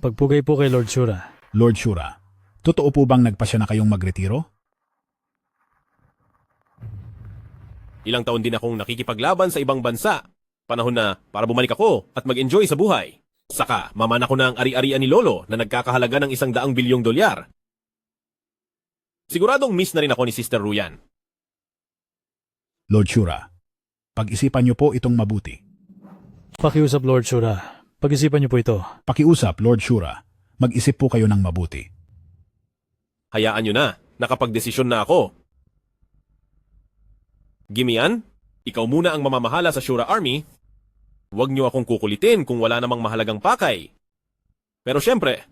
Pagpugay po kay Lord Shura. Lord Shura, totoo po bang nagpasya na kayong magretiro? Ilang taon din akong nakikipaglaban sa ibang bansa. Panahon na para bumalik ako at mag-enjoy sa buhay. Saka, mamana ko na ang ari-arian ni Lolo na nagkakahalaga ng 100 bilyong dolyar. Siguradong miss na rin ako ni Sister Ruyan. Lord Shura, pag-isipan niyo po itong mabuti. Pakiusap, Lord Shura. Pag-isipan niyo po ito. Pakiusap, Lord Shura, mag-isip po kayo ng mabuti. Hayaan nyo na, nakapagdesisyon na ako. Gimian, ikaw muna ang mamamahala sa Shura Army. Huwag nyo akong kukulitin kung wala namang mahalagang pakay. Pero syempre,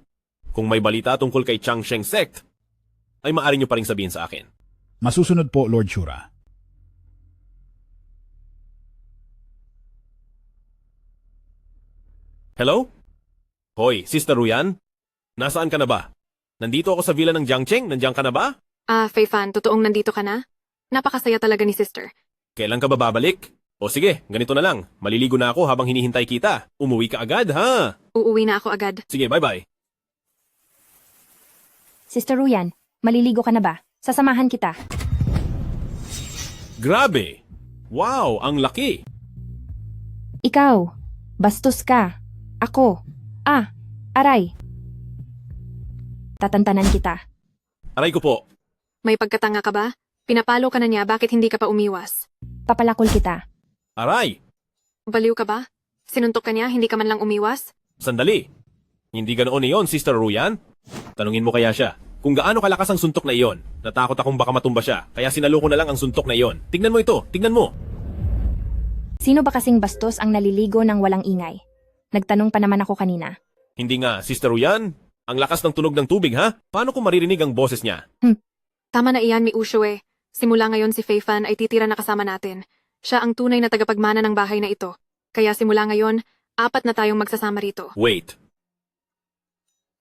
kung may balita tungkol kay Changsheng Sect, ay maaari nyo pa rin sabihin sa akin. Masusunod po, Lord Shura. Hello? Hoy, Sister Ruyan? Nasaan ka na ba? Nandito ako sa villa ng Jiangcheng. Nandiyan ka na ba? Fei Fan, totoong nandito ka na? Napakasaya talaga ni Sister. Kailan ka ba babalik? O sige, ganito na lang. Maliligo na ako habang hinihintay kita. Umuwi ka agad, ha? Uuwi na ako agad. Sige, bye-bye. Sister Ruyan, maliligo ka na ba? Sasamahan kita. Grabe! Wow, ang laki! Ikaw, bastos ka. Ako. Aray. Tatantanan kita. Aray ko po. May pagkatanga ka ba? Pinapalo ka na niya, bakit hindi ka pa umiwas? Papalakol kita. Aray! Baliw ka ba? Sinuntok ka niya, hindi ka man lang umiwas? Sandali. Hindi ganoon iyon, Sister Ruyan. Tanungin mo kaya siya. Kung gaano kalakas ang suntok na iyon. Natakot akong baka matumba siya, kaya sinalo ko na lang ang suntok na iyon. Tignan mo ito, tignan mo. Sino ba kasing bastos ang naliligo ng walang ingay? Nagtanong pa naman ako kanina. Hindi nga, Sister Ruyan. Ang lakas ng tunog ng tubig, ha? Paano ko maririnig ang boses niya? Tama na iyan, Mi Ushue. Simula ngayon si Fei Fan ay titira na kasama natin. Siya ang tunay na tagapagmana ng bahay na ito. Kaya simula ngayon, 4 na tayong magsasama rito. Wait.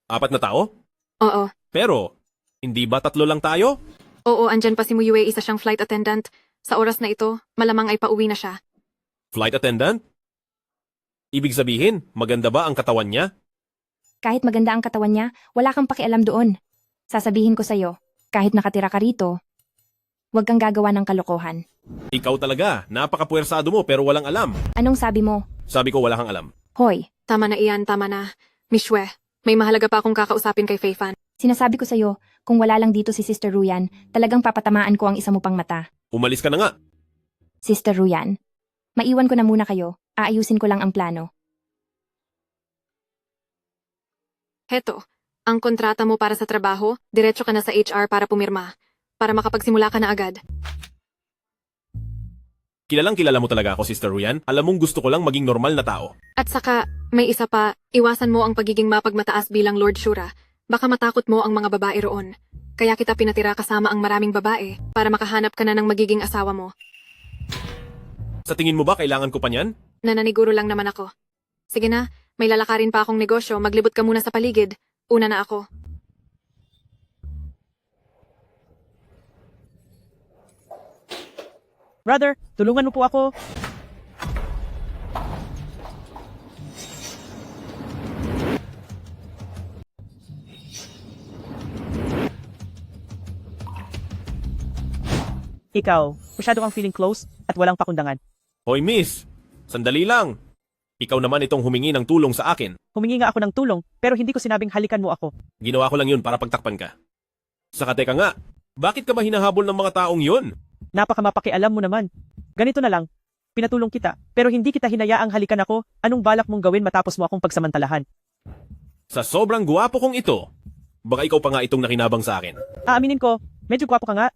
4 na tao? Oo. Pero, hindi ba 3 lang tayo? Oo, andyan pa si Muyue, isa siyang flight attendant. Sa oras na ito, malamang ay pauwi na siya. Flight attendant? Ibig sabihin, maganda ba ang katawan niya? Kahit maganda ang katawan niya, wala kang pakialam doon. Sasabihin ko sa'yo, kahit nakatira ka rito, huwag kang gagawa ng kalokohan. Ikaw talaga, napakapuwersado mo pero walang alam. Anong sabi mo? Sabi ko wala kang alam. Hoy, Tama na iyan, tama na. Mi Shue, may mahalaga pa akong kakausapin kay Fei Fan. sinasabi ko sa'yo, kung wala lang dito si Sister Ruyan, talagang papatamaan ko ang isa mo pang mata. Umalis ka na nga. Sister Ruyan, maiwan ko na muna kayo. Aayusin ko lang ang plano. Heto, ang kontrata mo para sa trabaho, diretso ka na sa HR para pumirma. Para makapagsimula ka na agad. Kilalang kilala mo talaga ako, Sister Ruyan. Alam mong gusto ko lang maging normal na tao. At saka, may isa pa, iwasan mo ang pagiging mapagmataas bilang Lord Shura. Baka matakot mo ang mga babae roon. Kaya kita pinatira kasama ang maraming babae para makahanap ka na ng magiging asawa mo. Sa tingin mo ba kailangan ko pa niyan? Nananiguro lang naman ako. Sige na, may lalakarin pa akong negosyo, maglibot ka muna sa paligid. Una na ako. Brother, tulungan mo po ako. Ikaw, masyado kang feeling close at walang pakundangan. Hoy, miss! Sandali lang! Ikaw naman itong humingi ng tulong sa akin. Humingi nga ako ng tulong, pero hindi ko sinabing halikan mo ako. Ginawa ko lang yun para pagtakpan ka. Saka teka nga, bakit ka ba hinahabol ng mga taong yun? Napakamapakialam mo naman. Ganito na lang, pinatulong kita, pero hindi kita hinayaang halikan ako. Anong balak mong gawin matapos mo akong pagsamantalahan? Sa sobrang guwapo kong ito, baka ikaw pa nga itong nakinabang sa akin. Aaminin ko, medyo gwapo ka nga,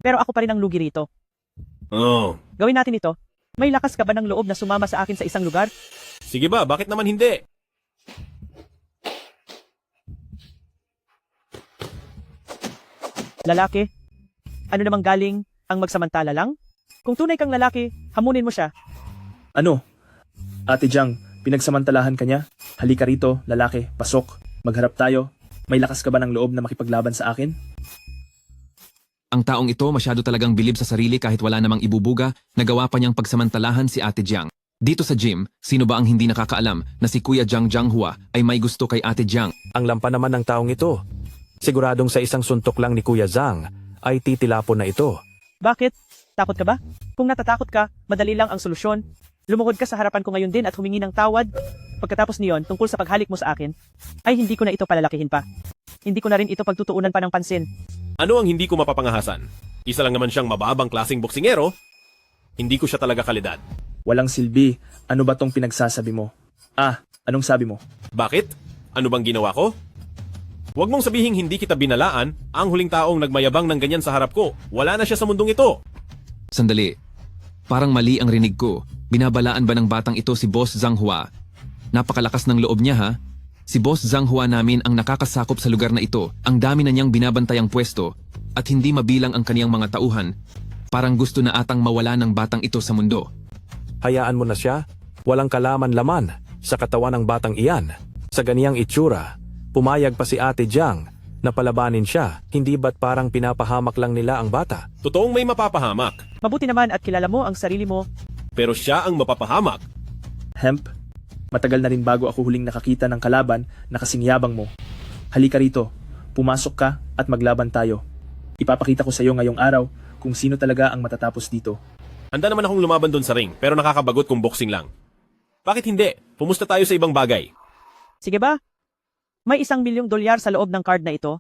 pero ako pa rin ang lugi rito. Oh, Gawin natin ito. May lakas ka ba ng loob na sumama sa akin sa isang lugar? sige ba, bakit naman hindi? Lalaki? Ano namang galing ang magsamantala lang? Kung tunay kang lalaki, hamunin mo siya. Ano? Ate Jiang, pinagsamantalahan ka niya? Halika rito, lalaki, pasok. Magharap tayo. May lakas ka ba ng loob na makipaglaban sa akin? Ang taong ito masyado talagang bilib sa sarili kahit wala namang ibubuga, nagawa pa niyang pagsamantalahan si Ate Jiang. Dito sa gym, sino ba ang hindi nakakaalam na si Kuya Jiang Jianghua ay may gusto kay Ate Jiang? Ang lampa naman ng taong ito. Siguradong sa isang suntok lang ni Kuya Zhang ay titilapon na ito. Bakit? Takot ka ba? Kung natatakot ka, madali lang ang solusyon. Lumuhod ka sa harapan ko ngayon din at humingi ng tawad. Pagkatapos niyon, tungkol sa paghalik mo sa akin, ay hindi ko na ito palalakihin pa. Hindi ko na rin ito pagtutuunan pa ng pansin. Ano ang hindi ko mapapangahasan? Isa lang naman siyang mababang klaseng boksingero. Hindi ko siya talaga kalidad. Walang silbi. Ano ba tong pinagsasabi mo? Anong sabi mo? Bakit? Ano bang ginawa ko? Huwag mong sabihing hindi kita binalaan, ang huling taong nagmayabang ng ganyan sa harap ko. Wala na siya sa mundong ito. Sandali. Parang mali ang rinig ko. Binabalaan ba ng batang ito si Boss Zhanghua? Napakalakas ng loob niya ha? Si Boss Zhanghua namin ang nakakasakop sa lugar na ito. Ang dami na niyang binabantayang pwesto at hindi mabilang ang kaniyang mga tauhan. Parang gusto na atang mawala ng batang ito sa mundo. Hayaan mo na siya. Walang kalaman-laman sa katawan ng batang iyan. Sa ganiyang itsura, pumayag pa si Ate Jiang na palabanin siya. Hindi ba't parang pinapahamak lang nila ang bata? Totoong may mapapahamak, Mabuti naman at kilala mo ang sarili mo. pero siya ang mapapahamak. Hemp, matagal na rin bago ako huling nakakita ng kalaban na kasingyabang mo. Halika rito, pumasok ka at maglaban tayo. Ipapakita ko sa iyo ngayong araw kung sino talaga ang matatapos dito. Handa naman akong lumaban doon sa ring, pero nakakabagot kung boxing lang. Bakit hindi? Pumusta tayo sa ibang bagay. Sige ba? May $1,000,000 sa loob ng card na ito.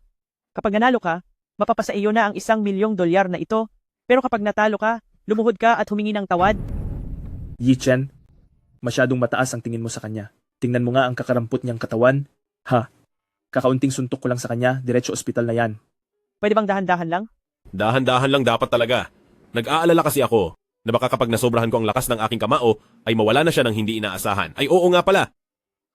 Kapag nanalo ka, mapapasa iyo na ang $1,000,000 na ito. Pero kapag natalo ka, lumuhod ka at humingi ng tawad. Yi Chen, masyadong mataas ang tingin mo sa kanya. Tingnan mo nga ang kakarampot niyang katawan. Kakaunting suntok ko lang sa kanya, diretso ospital na yan. Pwede bang dahan-dahan lang? Dahan-dahan lang dapat talaga. Nag-aalala kasi ako na baka kapag nasobrahan ko ang lakas ng aking kamao, ay mawala na siya ng hindi inaasahan. Ay oo nga pala.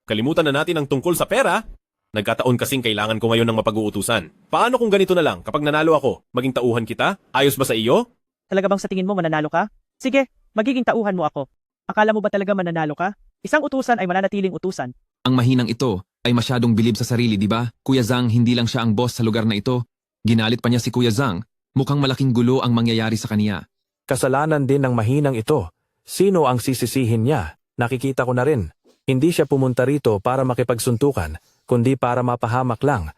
Kalimutan na natin ang tungkol sa pera. Nagkataon kasing kailangan ko ngayon ng mapag-uutusan. Paano kung ganito na lang, kapag nanalo ako, maging tauhan kita? Ayos ba sa iyo? Talaga bang sa tingin mo mananalo ka? Sige, magiging tauhan mo ako. Akala mo ba talaga mananalo ka? Isang utusan ay mananatiling utusan. Ang mahinang ito ay masyadong bilib sa sarili, di ba? Kuya Zhang, hindi lang siya ang boss sa lugar na ito. Ginalit pa niya si Kuya Zhang. Mukhang malaking gulo ang mangyayari sa kaniya. Kasalanan din ng mahinang ito. Sino ang sisisihin niya? Nakikita ko na rin. Hindi siya pumunta rito para makipagsuntukan, kundi para mapahamak lang.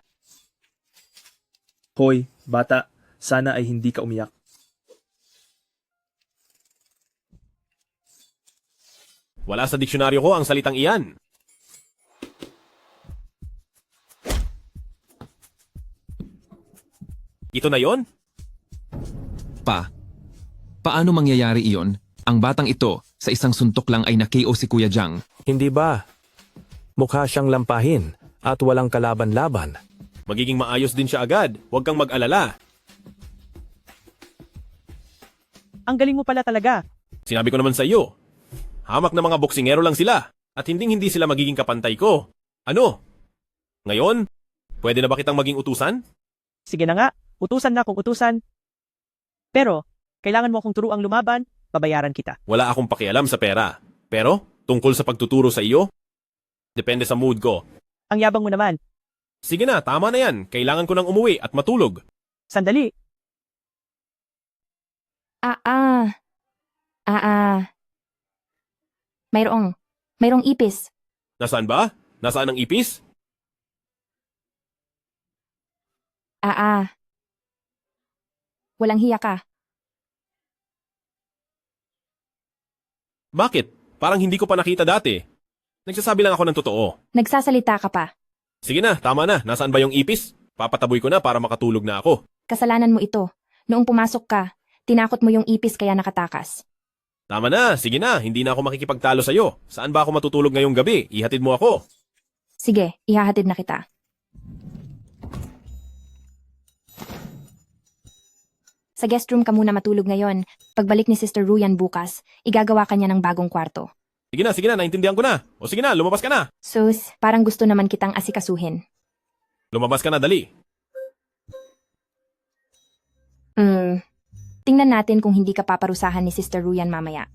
Hoy, bata, sana ay hindi ka umiyak. Wala sa diksyonaryo ko ang salitang iyan. Ito na yon? Paano mangyayari iyon? Ang batang ito, sa isang suntok lang ay na-KO si Kuya Jiang. Hindi ba? Mukha siyang lampahin at walang kalaban-laban. Magiging maayos din siya agad. Huwag kang mag-alala. Ang galing mo pala talaga. Sinabi ko naman sa iyo, hamak na mga boksingero lang sila at hindi sila magiging kapantay ko. Ano? Ngayon, pwede na ba kitang maging utusan? Sige na nga, utusan na kung utusan. Pero, kailangan mo akong turuang lumaban, babayaran kita. Wala akong pakialam sa pera. Pero, tungkol sa pagtuturo sa iyo, depende sa mood ko. Ang yabang mo naman. Sige na, tama na yan. Kailangan ko nang umuwi at matulog. Sandali, Mayroong ipis. Nasaan ba? Nasaan ang ipis? Walang hiya ka. Bakit? Parang hindi ko pa nakita dati. Nagsasabi lang ako ng totoo. Nagsasalita ka pa. Sige na, tama na. Nasaan ba yung ipis? Papataboy ko na para makatulog na ako. Kasalanan mo ito. Noong pumasok ka, tinakot mo yung ipis kaya nakatakas. Tama na, sige na. Hindi na ako makikipagtalo sa'yo. Saan ba ako matutulog ngayong gabi? Ihatid mo ako. Sige, ihahatid na kita. Sa guest room ka muna matulog ngayon. Pagbalik ni Sister Ruyan bukas, igagawa ka niya ng bagong kwarto. Sige na, naintindihan ko na. O sige na, lumabas ka na. Sus, parang gusto naman kitang asikasuhin. Lumabas ka na, dali. Tingnan natin kung hindi ka paparusahan ni Sister Ruyan mamaya.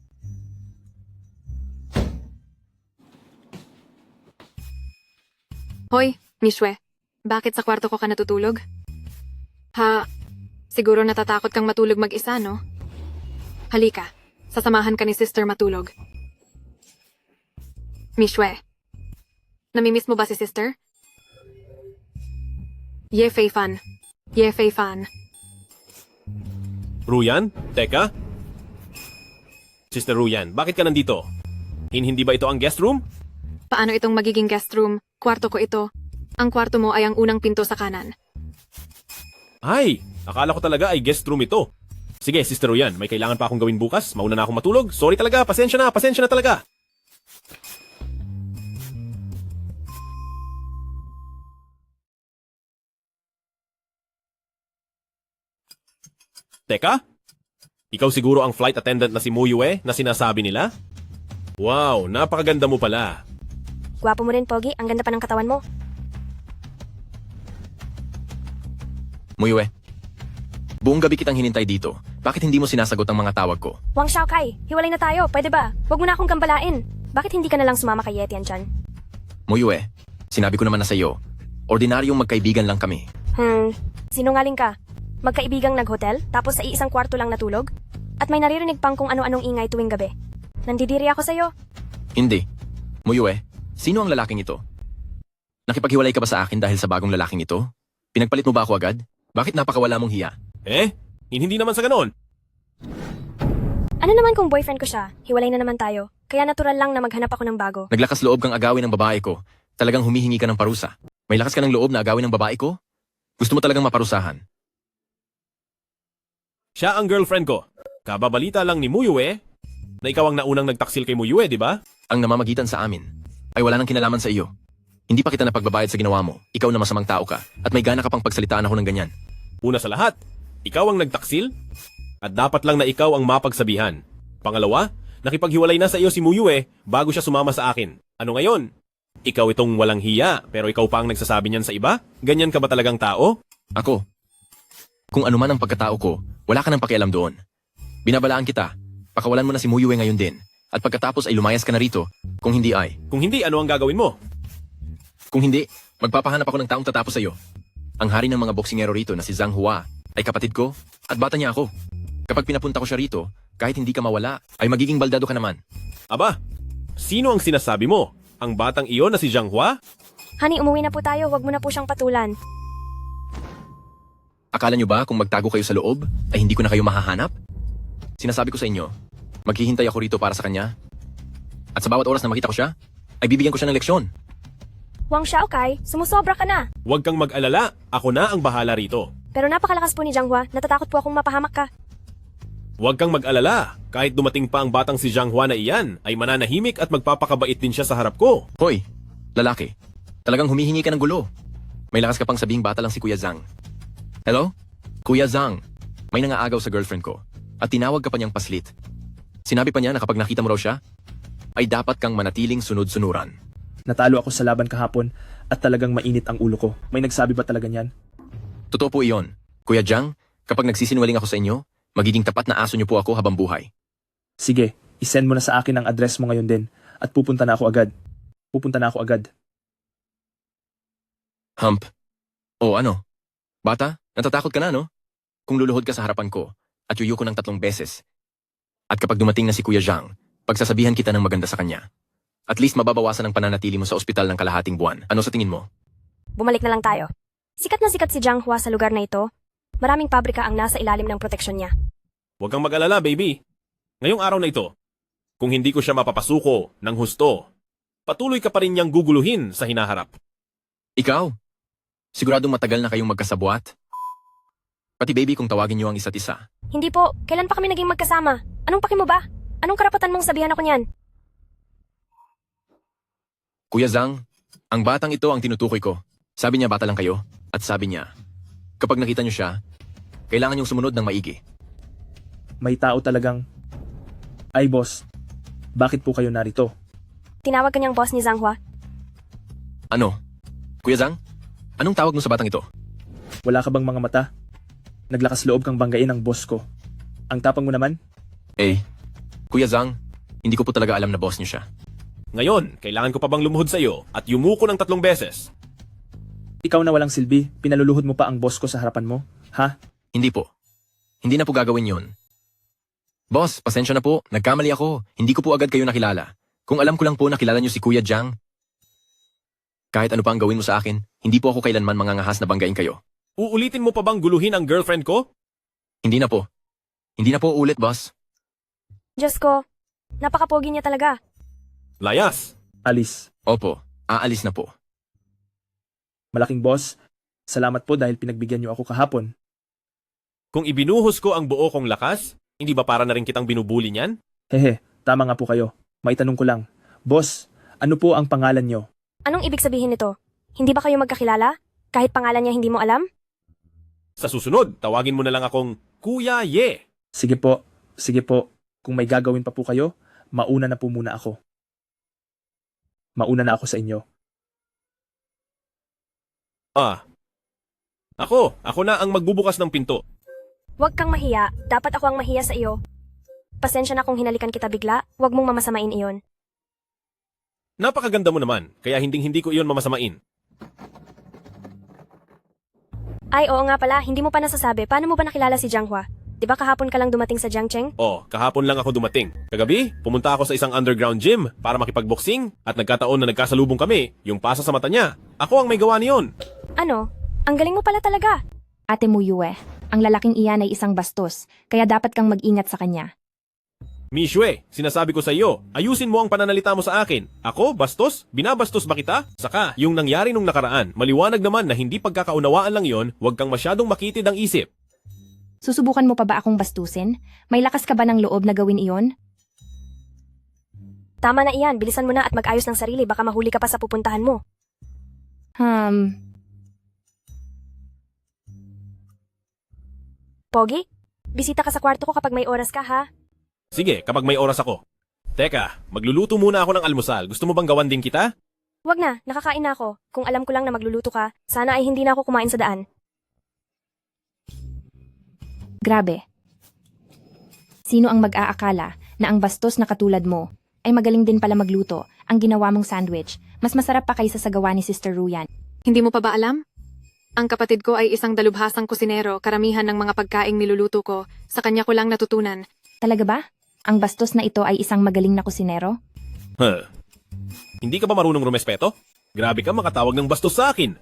Hoy, Mishwe, bakit sa kwarto ko ka natutulog? Siguro natatakot kang matulog mag-isa, no? Halika, sasamahan ka ni Sister matulog. Mishwe. Namimiss mo ba si sister? Ye Fei Fan. Ye Fei Fan. Ruyan? Teka? Sister Ruyan, bakit ka nandito? Hindi ba ito ang guest room? Paano itong magiging guest room? Kwarto ko ito. Ang kwarto mo ay ang unang pinto sa kanan. Ay, akala ko talaga ay guest room ito. Sige, Sister Ruyan, may kailangan pa akong gawin bukas. Mauna na akong matulog. Sorry talaga, pasensya na talaga. Teka? Ikaw siguro ang flight attendant na si Muyue na sinasabi nila? Wow, napakaganda mo pala. Gwapo mo rin, Pogi. Ang ganda pa ng katawan mo. Muyue, buong gabi kitang hinintay dito. Bakit hindi mo sinasagot ang mga tawag ko? Wang Xiaokai, hiwalay na tayo. Pwede ba? Huwag mo na akong gambalain. Bakit hindi ka na lang sumama kay Yetian Chan? Muyue, sinabi ko naman na sa'yo, ordinaryong magkaibigan lang kami. Sinungaling ka. Magkaibigang naghotel, tapos sa iisang kwarto lang natulog? At may naririnig pang kung ano-anong ingay tuwing gabi. Nandidiri ako sa'yo. Hindi. Muyue, sino ang lalaking ito? Nakipaghiwalay ka ba sa akin dahil sa bagong lalaking ito? Pinagpalit mo ba ako agad? Bakit napakawala mong hiya? Hindi naman sa ganon. Ano naman kung boyfriend ko siya? Hiwalay na naman tayo. Kaya natural lang na maghanap ako ng bago. Naglakas loob kang agawin ng babae ko. Talagang humihingi ka ng parusa. May lakas ka ng loob na agawin ng babae ko? Gusto mo talagang maparusahan? Siya ang girlfriend ko. Kababalita lang ni Muyue na ikaw ang naunang nagtaksil kay Muyue, di ba? Ang namamagitan sa amin ay wala nang kinalaman sa iyo. Hindi pa kita napagbabayad sa ginawa mo. Ikaw na masamang tao ka at may gana ka pang pagsalitaan ako ng ganyan. Una sa lahat, ikaw ang nagtaksil at dapat lang na ikaw ang mapagsabihan. Pangalawa, nakipaghiwalay na sa iyo si Muyue bago siya sumama sa akin. Ano ngayon? Ikaw itong walang hiya pero ikaw pa ang nagsasabi niyan sa iba? Ganyan ka ba talagang tao? Ako? Kung ano man ang pagkatao ko, wala ka nang pakialam doon. Binabalaan kita, pakawalan mo na si Muyue ngayon din. At pagkatapos ay lumayas ka na rito. Kung hindi ay. Kung hindi, ano ang gagawin mo? Kung hindi, magpapahanap ako ng taong tatapos sa iyo. Ang hari ng mga boksingero rito na si Zhang Hua ay kapatid ko at bata niya ako. Kapag pinapunta ko siya rito, kahit hindi ka mawala, ay magiging baldado ka naman. Aba, sino ang sinasabi mo? Ang batang iyon na si Zhang Hua? Honey, umuwi na po tayo. Huwag mo na po siyang patulan. Akala niyo ba kung magtago kayo sa loob, ay hindi ko na kayo mahahanap? Sinasabi ko sa inyo, maghihintay ako rito para sa kanya. At sa bawat oras na makita ko siya, ay bibigyan ko siya ng leksyon. Wang Xiaokai, sumusobra ka na. Huwag kang mag-alala, ako na ang bahala rito. Pero napakalakas po ni Jianghua. Natatakot po akong mapahamak ka. Huwag kang mag-alala, kahit dumating pa ang batang si Zhang Hua na iyan, ay mananahimik at magpapakabait din siya sa harap ko. Hoy, lalaki, talagang humihingi ka ng gulo. May lakas ka pang sabihing bata lang si Kuya Zhang. Hello? Kuya Zhang, may nangaagaw sa girlfriend ko at tinawag ka pa niyang paslit. Sinabi pa niya na kapag nakita mo raw siya, ay dapat kang manatiling sunod-sunuran. Natalo ako sa laban kahapon at talagang mainit ang ulo ko. May nagsabi ba talaga niyan? Totoo po iyon. Kuya Zhang, kapag nagsisinungaling ako sa inyo, magiging tapat na aso niyo po ako habang buhay. Sige, isend mo na sa akin ang address mo ngayon din at pupunta na ako agad. Hump. O ano? Bata, natatakot ka na no? Kung luluhod ka sa harapan ko at yuyuko ng 3 beses. At kapag dumating na si Kuya Zhang, pagsasabihan kita ng maganda sa kanya. At least mababawasan ang pananatili mo sa ospital ng kalahating buwan. Ano sa tingin mo? Bumalik na lang tayo. Sikat na sikat si Jianghua sa lugar na ito. Maraming pabrika ang nasa ilalim ng proteksyon niya. Huwag kang mag-alala, baby. Ngayong araw na ito, kung hindi ko siya mapapasuko ng husto, patuloy ka pa rin niyang guguluhin sa hinaharap. Ikaw? Siguradong matagal na kayong magkasabwat? Pati baby kung tawagin niyo ang isa't isa. Hindi po. Kailan pa kami naging magkasama? Anong paki mo ba? Anong karapatan mong sabihan ako niyan? Kuya Zhang, ang batang ito ang tinutukoy ko. Sabi niya bata lang kayo. At sabi niya, kapag nakita niyo siya, kailangan niyong sumunod ng maigi. May tao talagang... Ay boss, bakit po kayo narito? Tinawag kanyang boss ni Jianghua. Ano? Kuya Zhang, anong tawag mo sa batang ito? Wala ka bang mga mata? Naglakas loob kang banggain ang boss ko. Ang tapang mo naman? Kuya Zhang, hindi ko po talaga alam na boss niyo siya. Ngayon, kailangan ko pa bang lumuhod sa iyo at yumuko ng 3 beses? Ikaw na walang silbi, pinaluluhod mo pa ang boss ko sa harapan mo? Ha? Hindi po. Hindi na po gagawin yon. Boss, pasensya na po. Nagkamali ako. Hindi ko po agad kayo nakilala. Kung alam ko lang po na kilala niyo si Kuya Jiang, kahit ano pa ang gawin mo sa akin, hindi po ako kailanman mangangahas na banggain kayo. Uulitin mo pa bang guluhin ang girlfriend ko? Hindi na po. Hindi na po ulit, boss. Diyos ko, napakapogi niya talaga. Layas! Alis. Opo, aalis na po. Malaking boss, salamat po dahil pinagbigyan niyo ako kahapon. Kung ibinuhos ko ang buo kong lakas, hindi ba para na rin kitang binubuli niyan? Hehe, tama nga po kayo. Maitanong ko lang. Boss, ano po ang pangalan niyo? Anong ibig sabihin nito? Hindi ba kayo magkakilala? Kahit pangalan niya hindi mo alam? Sa susunod, tawagin mo na lang akong Kuya Ye. Sige po, sige po. Kung may gagawin pa po kayo, mauna na po muna ako. Mauna na ako sa inyo. Ako na ang magbubukas ng pinto. Huwag kang mahiya. Dapat ako ang mahiya sa iyo. Pasensya na kung hinalikan kita bigla. Huwag mong mamasamain iyon. Napakaganda mo naman, kaya hindi ko iyon mamasamain. Ay, oo nga pala. Hindi mo pa nasasabi. Paano mo ba nakilala si Jiang Hua? Di ba kahapon ka lang dumating sa Jiangcheng? Kahapon lang ako dumating. Kagabi, pumunta ako sa isang underground gym para makipagboxing at nagkataon na nagkasalubong kami, yung pasa sa mata niya. Ako ang may gawa niyon. Ano? Ang galing mo pala talaga. Ate Muyue, ang lalaking iyan ay isang bastos, kaya dapat kang mag-ingat sa kanya. Mishue, sinasabi ko sa iyo, ayusin mo ang pananalita mo sa akin. Ako, bastos? Binabastos ba kita? Saka, yung nangyari nung nakaraan, maliwanag naman na hindi pagkakaunawaan lang yon, huwag kang masyadong makitid ang isip. Susubukan mo pa ba akong bastusin? May lakas ka ba ng loob na gawin iyon? Tama na iyan. Bilisan mo na at mag-ayos ng sarili. Baka mahuli ka pa sa pupuntahan mo. Pogi? Bisita ka sa kwarto ko kapag may oras ka, ha? Sige, kapag may oras ako. Teka, magluluto muna ako ng almusal. Gusto mo bang gawan din kita? Wag na, nakakain na ako. Kung alam ko lang na magluluto ka, sana ay hindi na ako kumain sa daan. Grabe. Sino ang mag-aakala na ang bastos na katulad mo ay magaling din pala magluto? Ang ginawa mong sandwich, mas masarap pa kaysa sa gawa ni Sister Ruyan. Hindi mo pa ba alam? Ang kapatid ko ay isang dalubhasang kusinero, karamihan ng mga pagkaing niluluto ko, sa kanya ko lang natutunan. Talaga ba? Ang bastos na ito ay isang magaling na kusinero? Hindi ka ba marunong rumespeto? Grabe ka makatawag ng bastos sa akin.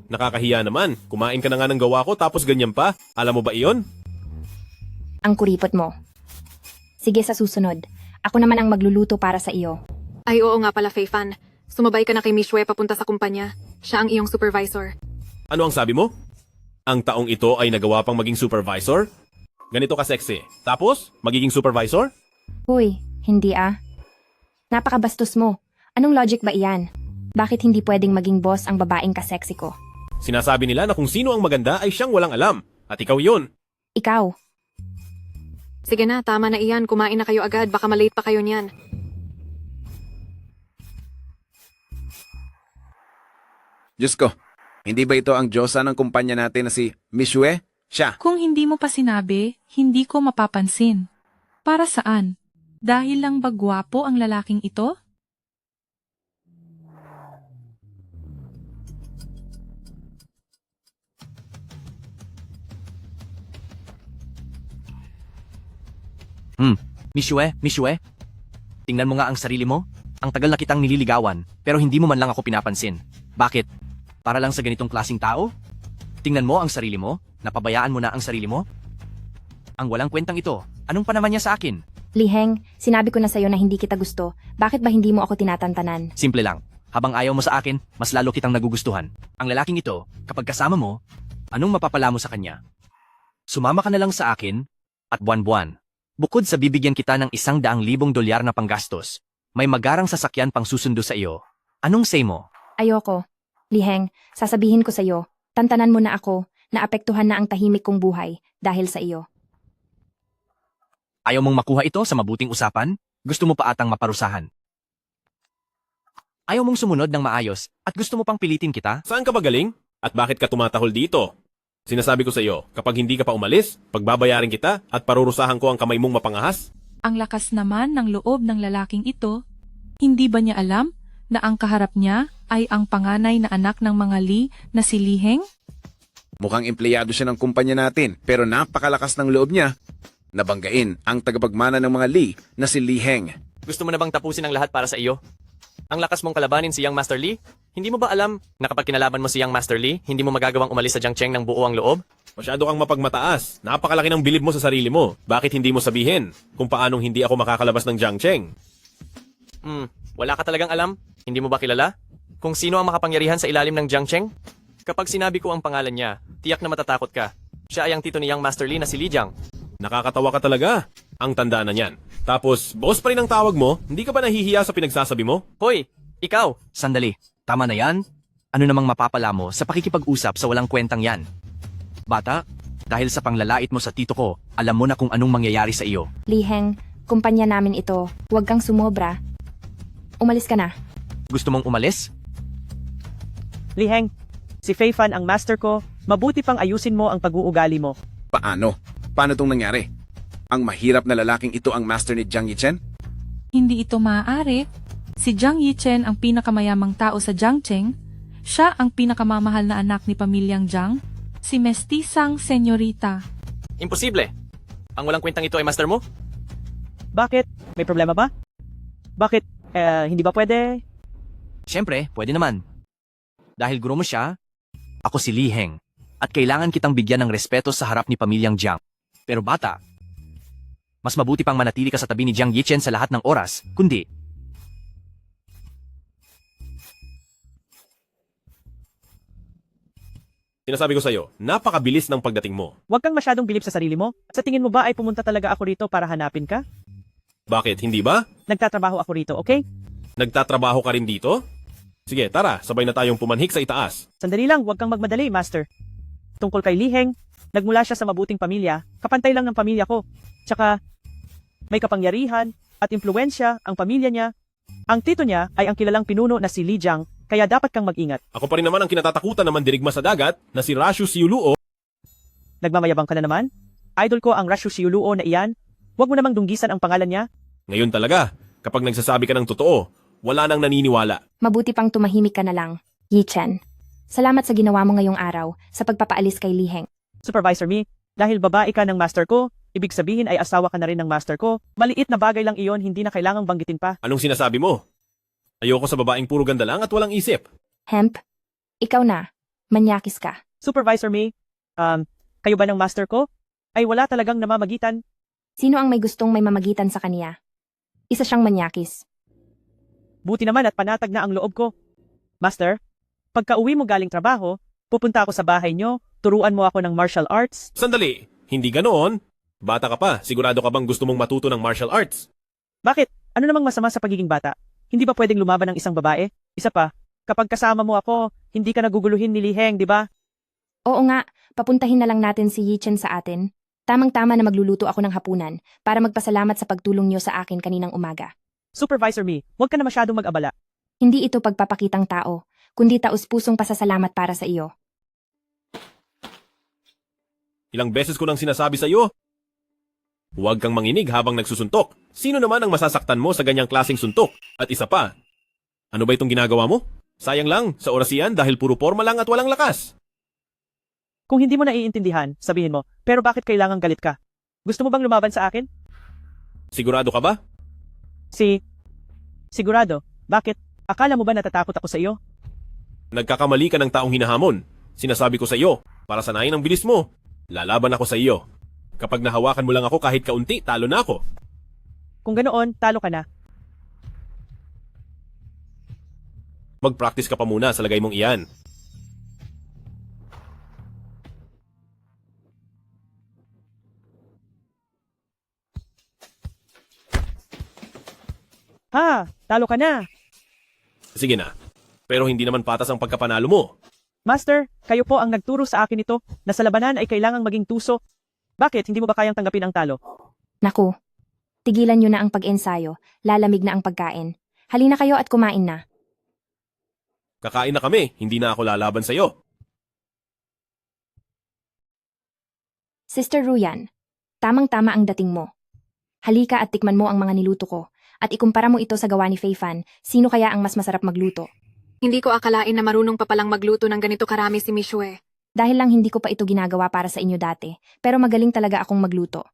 Nakakahiya naman, kumain ka na nga ng gawa ko tapos ganyan pa. Alam mo ba iyon? Ang kuripot mo. Sige, sa susunod. Ako naman ang magluluto para sa iyo. Ay oo nga pala, Feifan. Sumabay ka na kay Mishue papunta sa kumpanya. Siya ang iyong supervisor. Ano ang sabi mo? Ang taong ito ay nagawa pang maging supervisor? Ganito ka sexy. Tapos, magiging supervisor? Huy, hindi ah. Napakabastos mo. Anong logic ba iyan? Bakit hindi pwedeng maging boss ang babaeng kasexy ko? Sinasabi nila na kung sino ang maganda ay siyang walang alam. At ikaw yun. Ikaw. Sige na, tama na iyan. Kumain na kayo agad. Baka malate pa kayo niyan. Diyos ko, hindi ba ito ang Diyosa ng kumpanya natin na si Mishue? Siya. Kung hindi mo pa sinabi, hindi ko mapapansin. Para saan? Dahil lang ba gwapo ang lalaking ito? Mishue? Tingnan mo nga ang sarili mo. Ang tagal na kitang nililigawan, pero hindi mo man lang ako pinapansin. Bakit? Para lang sa ganitong klaseng tao? Tingnan mo ang sarili mo? Napabayaan mo na ang sarili mo? Ang walang kwentang ito, anong pa naman niya sa akin? Liheng, sinabi ko na sa'yo na hindi kita gusto. Bakit ba hindi mo ako tinatantanan? Simple lang. Habang ayaw mo sa akin, mas lalo kitang nagugustuhan. Ang lalaking ito, kapag kasama mo, anong mapapala mo sa kanya? Sumama ka na lang sa akin, at buwan-buwan. Bukod sa bibigyan kita ng $100,000 na panggastos, may magarang sasakyan pang susundo sa iyo. Anong say mo? Ayoko. Liheng, sasabihin ko sa'yo, tantanan mo na ako, naapektuhan na ang tahimik kong buhay dahil sa iyo. Ayaw mong makuha ito sa mabuting usapan? Gusto mo pa atang maparusahan? Ayaw mong sumunod ng maayos at gusto mo pang pilitin kita? Saan ka ba galing? At bakit ka tumatahol dito? Sinasabi ko sa iyo, kapag hindi ka pa umalis, pagbabayarin kita at parurusahan ko ang kamay mong mapangahas. Ang lakas naman ng loob ng lalaking ito. Hindi ba niya alam na ang kaharap niya ay ang panganay na anak ng mga Lee na si Liheng? Mukhang empleyado siya ng kumpanya natin, pero napakalakas ng loob niya. Nabanggain ang tagapagmana ng mga Lee na si Li Heng. Gusto mo na bang tapusin ang lahat para sa iyo? Ang lakas mong kalabanin si Young Master Lee? Hindi mo ba alam na kapag kinalaban mo si Young Master Lee, hindi mo magagawang umalis sa Jiang Cheng ng buo ang loob? Masyado kang mapagmataas. Napakalaki ng bilib mo sa sarili mo. Bakit hindi mo sabihin kung paanong hindi ako makakalabas ng Jiang Cheng? Wala ka talagang alam? Hindi mo ba kilala? Kung sino ang makapangyarihan sa ilalim ng Jiang Cheng? Kapag sinabi ko ang pangalan niya, tiyak na matatakot ka. Siya ay ang tito ni Young Master Lee na si Li Jiang. Nakakatawa ka talaga. Ang tanda na niyan. Tapos, boss pa rin ang tawag mo, hindi ka ba nahihiya sa pinagsasabi mo? Hoy, ikaw! Sandali, tama na yan? Ano namang mapapala mo sa pakikipag-usap sa walang kwentang yan? Bata, dahil sa panglalait mo sa tito ko, alam mo na kung anong mangyayari sa iyo. Liheng, kumpanya namin ito. Huwag kang sumobra. Umalis ka na. Gusto mong umalis? Liheng, si Fei Fan ang master ko, mabuti pang ayusin mo ang pag-uugali mo. Paano? Paano tong nangyari? Ang mahirap na lalaking ito ang master ni Jiang Yichen? Hindi ito maaari. Si Jiang Yichen ang pinakamayamang tao sa Jiang Cheng. Siya ang pinakamamahal na anak ni pamilyang Jiang, si Mestisang Senyorita. Imposible! Ang walang kwentang ito ay master mo? Bakit? May problema ba? Bakit? Hindi ba pwede? Siyempre, pwede naman. Dahil guro mo siya, ako si Li Heng, at kailangan kitang bigyan ng respeto sa harap ni pamilyang Jiang. Pero bata, mas mabuti pang manatili ka sa tabi ni Jiang Yichen sa lahat ng oras, kundi Sinasabi ko sa'yo, napakabilis ng pagdating mo. Huwag kang masyadong bilib sa sarili mo. Sa tingin mo ba ay pumunta talaga ako rito para hanapin ka? Bakit, hindi ba? Nagtatrabaho ako rito, okay? Nagtatrabaho ka rin dito? Sige, tara, sabay na tayong pumanhik sa itaas. Sandali lang, huwag kang magmadali, master. Tungkol kay Li Heng, nagmula siya sa mabuting pamilya, kapantay lang ng pamilya ko. Tsaka, may kapangyarihan at impluensya ang pamilya niya. Ang tito niya ay ang kilalang pinuno na si Li Jiang, kaya dapat kang mag-ingat. Ako pa rin naman ang kinatatakutan na mandirigma sa dagat na si Rashu Siuluo. Nagmamayabang ka na naman? Idol ko ang Rashu Siuluo na iyan. Huwag mo namang dunggisan ang pangalan niya. Ngayon talaga, kapag nagsasabi ka ng totoo, wala nang naniniwala. Mabuti pang tumahimik ka na lang, Yichen. Salamat sa ginawa mo ngayong araw sa pagpapaalis kay Liheng. Supervisor Mi, dahil babae ka ng master ko, ibig sabihin ay asawa ka na rin ng master ko. Maliit na bagay lang iyon, hindi na kailangang banggitin pa. Anong sinasabi mo? Ayoko sa babaeng puro ganda lang at walang isip. Hemp, ikaw na. Manyakis ka. Supervisor Mi, kayo ba ng master ko? Ay wala talagang namamagitan. Sino ang may gustong may mamagitan sa kaniya? Isa siyang manyakis. Buti naman at panatag na ang loob ko. Master, pagka uwi mo galing trabaho, pupunta ako sa bahay nyo, turuan mo ako ng martial arts. Sandali, hindi ganoon. Bata ka pa, sigurado ka bang gusto mong matuto ng martial arts? Bakit? Ano namang masama sa pagiging bata? Hindi ba pwedeng lumaban ng isang babae? Isa pa, kapag kasama mo ako, hindi ka naguguluhin ni Liheng, di ba? Oo nga, papuntahin na lang natin si Yichen sa atin. Tamang-tama na magluluto ako ng hapunan para magpasalamat sa pagtulong niyo sa akin kaninang umaga. Supervisor Mi, huwag ka na masyadong mag-abala. Hindi ito pagpapakitang tao, kundi taus-pusong pasasalamat para sa iyo. Ilang beses ko nang sinasabi sa iyo. Huwag kang manginig habang nagsusuntok. Sino naman ang masasaktan mo sa ganyang klaseng suntok? At isa pa, ano ba itong ginagawa mo? Sayang lang, sa oras yan dahil puro forma lang at walang lakas. Kung hindi mo naiintindihan, sabihin mo, pero bakit kailangang galit ka? Gusto mo bang lumaban sa akin? Sigurado ka ba? Sigurado. Bakit? Akala mo ba natatakot ako sa iyo? Nagkakamali ka ng taong hinahamon. Sinasabi ko sa iyo, para sanayin ang bilis mo. Lalaban ako sa iyo. Kapag nahawakan mo lang ako kahit kaunti, talo na ako. Kung ganoon, talo ka na. Mag-practice ka pa muna sa lagay mong iyan. Ha, talo ka na. Sige na. Pero hindi naman patas ang pagkapanalo mo. Master, kayo po ang nagturo sa akin ito na sa labanan ay kailangang maging tuso. Bakit? Hindi mo ba kayang tanggapin ang talo? Naku, tigilan niyo na ang pag-ensayo, lalamig na ang pagkain. Halina kayo at kumain na. Kakain na kami, hindi na ako lalaban sa iyo. Sister Ruyan, tamang-tama ang dating mo. Halika at tikman mo ang mga niluto ko, at ikumpara mo ito sa gawa ni Fei Fan, sino kaya ang mas masarap magluto? Hindi ko akalain na marunong pa palang magluto ng ganito karami si Mishue. Dahil lang hindi ko pa ito ginagawa para sa inyo dati, pero magaling talaga akong magluto.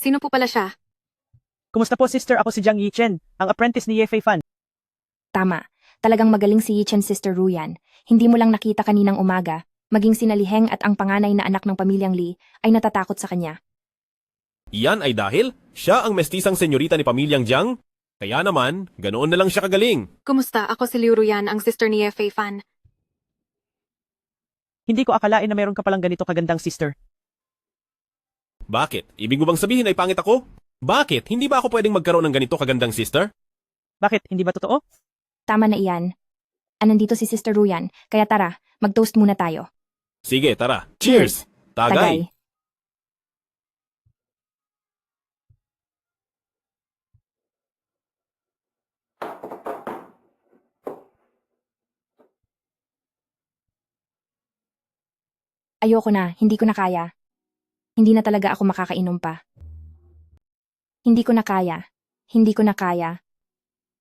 Sino po pala siya? Kumusta po, sister? Ako si Jiang Yichen, ang apprentice ni Ye Fei Fan. Tama, talagang magaling si Yichen Sister Ruyan. Hindi mo lang nakita kaninang umaga, maging sina Liheng at ang panganay na anak ng pamilyang Li ay natatakot sa kanya. Iyan ay dahil siya ang mestisang senyorita ni pamilyang Jiang. Kaya naman, ganoon na lang siya kagaling. Kumusta? Ako si Liu Ruyan, ang sister ni Ye Fei Fan. Hindi ko akalain na meron ka palang ganito kagandang sister. Bakit? Ibig mo bang sabihin ay pangit ako? Bakit? Hindi ba ako pwedeng magkaroon ng ganito kagandang sister? Bakit? Hindi ba totoo? Tama na iyan. Nandito si Sister Ruyan, kaya tara, mag-toast muna tayo. Sige, tara. Cheers! Tagay! Ayoko na, hindi ko na kaya. Hindi na talaga ako makakainom pa. Hindi ko na kaya. Hindi ko na kaya.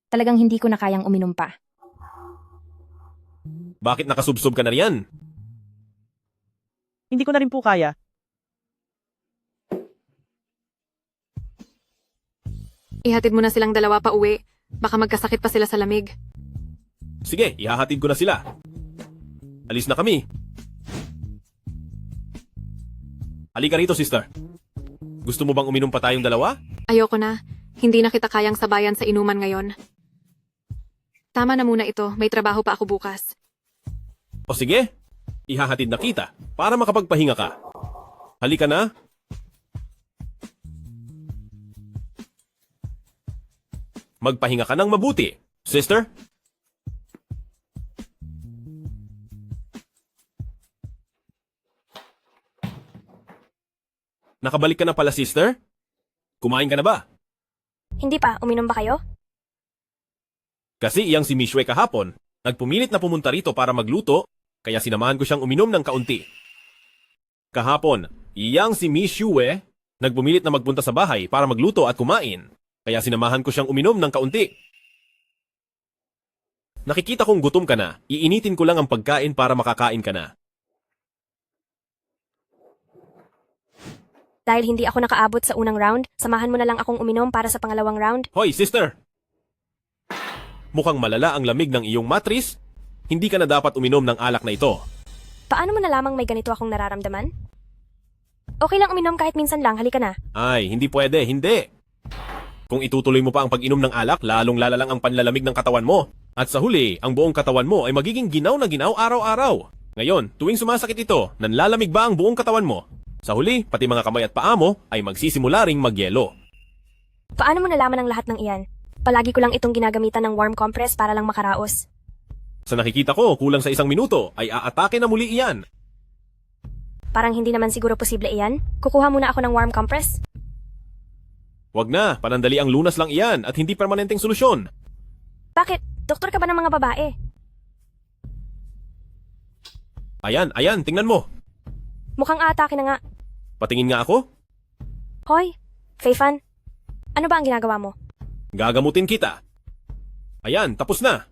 Talagang hindi ko na kayang uminom pa. Bakit nakasubsob ka na riyan? Hindi ko na rin po kaya. Ihatid mo na silang dalawa pa uwi. Baka magkasakit pa sila sa lamig. Sige, ihahatid ko na sila. Alis na kami. Halika rito, sister. Gusto mo bang uminom pa tayong dalawa? Ayoko na. Hindi na kita kayang sabayan sa inuman ngayon. Tama na muna ito. May trabaho pa ako bukas. O sige, ihahatid na kita para makapagpahinga ka. Halika na. Magpahinga ka ng mabuti, sister. Nakabalik ka na pala, sister? Kumain ka na ba? Hindi pa, uminom ba kayo? Kasi iyang si Mishwe kahapon, nagpumilit na pumunta rito para magluto, kaya sinamahan ko siyang uminom ng kaunti. Kahapon, iyang si Mishwe, nagpumilit na magpunta sa bahay para magluto at kumain, kaya sinamahan ko siyang uminom ng kaunti. Nakikita kong gutom ka na, iinitin ko lang ang pagkain para makakain ka na. Dahil hindi ako nakaabot sa unang round, samahan mo na lang akong uminom para sa pangalawang round. Hoy, sister! Mukhang malala ang lamig ng iyong matris. Hindi ka na dapat uminom ng alak na ito. Paano mo nalamang may ganito akong nararamdaman? Okay lang uminom kahit minsan lang, halika na. Ay, hindi pwede, hindi. Kung itutuloy mo pa ang pag-inom ng alak, lalong lalalang ang panlalamig ng katawan mo. At sa huli, ang buong katawan mo ay magiging ginaw na ginaw araw-araw. Ngayon, tuwing sumasakit ito, nanlalamig ba ang buong katawan mo? Sa huli, pati mga kamay at paa mo ay magsisimula ring magyelo. Paano mo nalaman ang lahat ng iyan? Palagi ko lang itong ginagamitan ng warm compress para lang makaraos. Sa nakikita ko, kulang sa 1 minuto ay aatake na muli iyan. Parang hindi naman siguro posible iyan. Kukuha muna ako ng warm compress. Wag na, panandali ang lunas lang iyan at hindi permanenteng solusyon. Bakit? Doktor ka ba ng mga babae? Ayan, tingnan mo. Mukhang aatake na nga. Patingin nga ako. Hoy, Fei Fan, ano ba ang ginagawa mo? Gagamutin kita. Ayan, tapos na.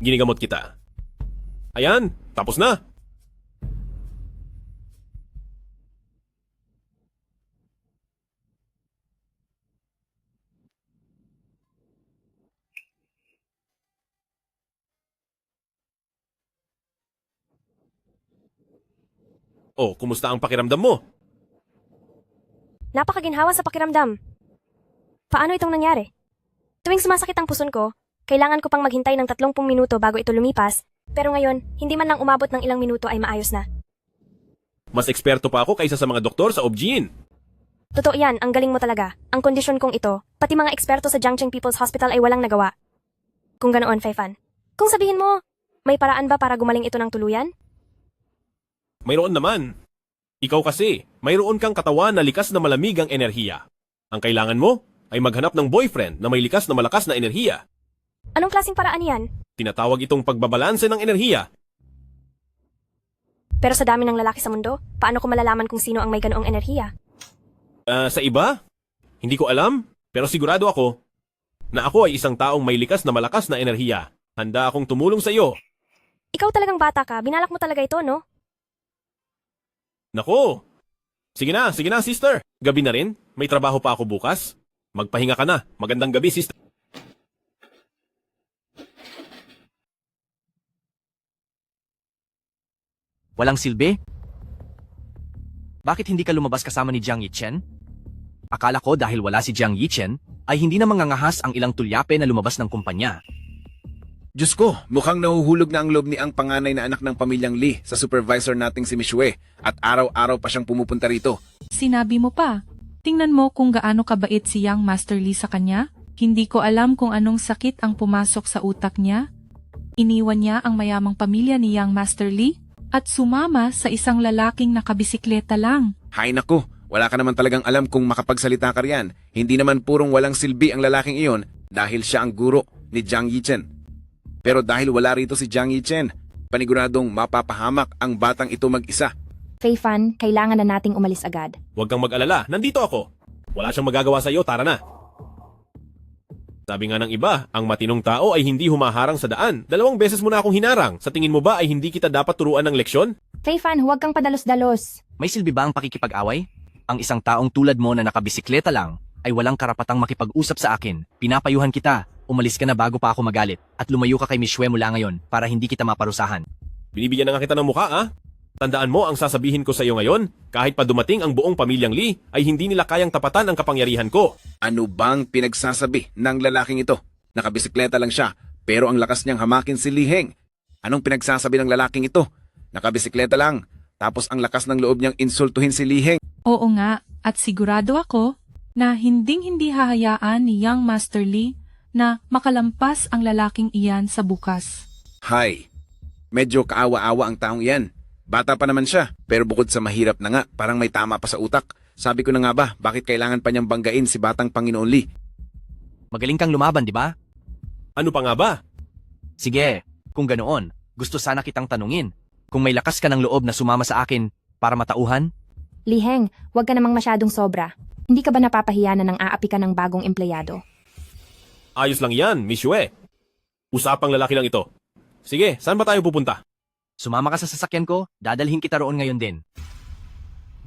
Ginigamot kita. Ayan, tapos na. Oh, kumusta ang pakiramdam mo? Napakaginhawa sa pakiramdam. Paano itong nangyari? Tuwing sumasakit ang puson ko, kailangan ko pang maghintay ng 30 minuto bago ito lumipas, pero ngayon, hindi man lang umabot ng ilang minuto ay maayos na. Mas eksperto pa ako kaysa sa mga doktor sa OBGYN. Totoo yan, ang galing mo talaga. Ang kondisyon kong ito, pati mga eksperto sa Jiangcheng People's Hospital ay walang nagawa. Kung ganoon, Fei Fan. Kung sabihin mo, may paraan ba para gumaling ito ng tuluyan? Mayroon naman. Ikaw kasi, mayroon kang katawan na likas na malamig ang enerhiya. Ang kailangan mo ay maghanap ng boyfriend na may likas na malakas na enerhiya. Anong klaseng paraan yan? Tinatawag itong pagbabalanse ng enerhiya. Pero sa dami ng lalaki sa mundo, paano ko malalaman kung sino ang may ganoong enerhiya? Sa iba? Hindi ko alam, pero sigurado ako na ako ay isang taong may likas na malakas na enerhiya. Handa akong tumulong sa iyo. Ikaw talagang bata ka, binalak mo talaga ito, no? Nako, Sige na, sister. Gabi na rin. May trabaho pa ako bukas. Magpahinga ka na. Magandang gabi, sister. Walang silbi? Bakit hindi ka lumabas kasama ni Jiang Yichen? Akala ko dahil wala si Jiang Yichen, ay hindi na mangangahas ang ilang tulyape na lumabas ng kumpanya. Diyos ko, mukhang nahuhulog na ang loob ni ang panganay na anak ng pamilyang Lee sa supervisor nating si Mishue at araw-araw pa siyang pumupunta rito. Sinabi mo pa. Tingnan mo kung gaano kabait si Young Master Lee sa kanya. Hindi ko alam kung anong sakit ang pumasok sa utak niya. Iniwan niya ang mayamang pamilya ni Young Master Lee at sumama sa isang lalaking nakabisikleta lang. Hay nako, wala ka naman talagang alam kung makapagsalita ka riyan. Hindi naman purong walang silbi ang lalaking iyon dahil siya ang guro ni Jiang Yichen. Pero dahil wala rito si Jiang Yichen, paniguradong mapapahamak ang batang ito mag-isa. Fei Fan, kailangan na nating umalis agad. Huwag kang mag-alala. Nandito ako. Wala siyang magagawa sa iyo. Tara na. Sabi nga ng iba, ang matinong tao ay hindi humaharang sa daan. 2 beses mo na akong hinarang. Sa tingin mo ba ay hindi kita dapat turuan ng leksyon? Fei Fan, huwag kang padalos-dalos. May silbi ba ang pakikipag-away? Ang isang taong tulad mo na nakabisikleta lang ay walang karapatang makipag-usap sa akin. Pinapayuhan kita. Umalis ka na bago pa ako magalit at lumayo ka kay Mishue mula ngayon para hindi kita maparusahan. Binibigyan na nga kita ng mukha, ah. Tandaan mo ang sasabihin ko sa iyo ngayon, kahit pa dumating ang buong pamilyang Lee, ay hindi nila kayang tapatan ang kapangyarihan ko. Ano bang pinagsasabi ng lalaking ito? Nakabisikleta lang siya, pero ang lakas niyang hamakin si Li Heng. Anong pinagsasabi ng lalaking ito? Nakabisikleta lang, tapos ang lakas ng loob niyang insultuhin si Li Heng. Oo nga, at sigurado ako na hinding-hindi hahayaan ni Young Master Lee na makalampas ang lalaking iyan sa bukas. Hay, medyo kaawa-awa ang taong iyan. Bata pa naman siya, pero bukod sa mahirap na nga, parang may tama pa sa utak. Sabi ko na nga ba, bakit kailangan pa niyang banggain si batang Panginoon Lee? Magaling kang lumaban, di ba? Ano pa nga ba? Sige, kung ganoon, gusto sana kitang tanungin. Kung may lakas ka ng loob na sumama sa akin para matauhan? Li Heng, huwag ka namang masyadong sobra. Hindi ka ba napapahiya na nang aapi ka ng bagong empleyado? Ayos lang yan, Mishue. Usapang lalaki lang ito. Sige, saan ba tayo pupunta? Sumama ka sa sasakyan ko, dadalhin kita roon ngayon din.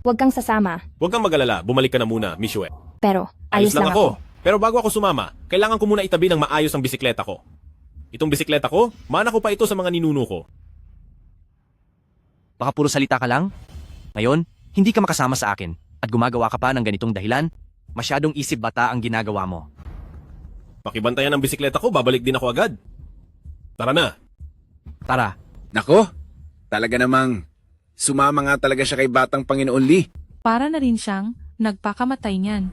Huwag kang sasama. Huwag kang mag-alala, bumalik ka na muna, Mishue. Pero, ayos lang ako. Pero bago ako sumama, kailangan ko muna itabi ng maayos ang bisikleta ko. Itong bisikleta ko, mana ko pa ito sa mga ninuno ko. Baka puro salita ka lang? Ngayon, hindi ka makasama sa akin at gumagawa ka pa ng ganitong dahilan? Masyadong isip bata ang ginagawa mo. Pakibantayan ang bisikleta ko, babalik din ako agad. Tara na. Tara. Nako, talaga namang sumama nga talaga siya kay batang Panginoon Lee. Para na rin siyang nagpakamatay niyan.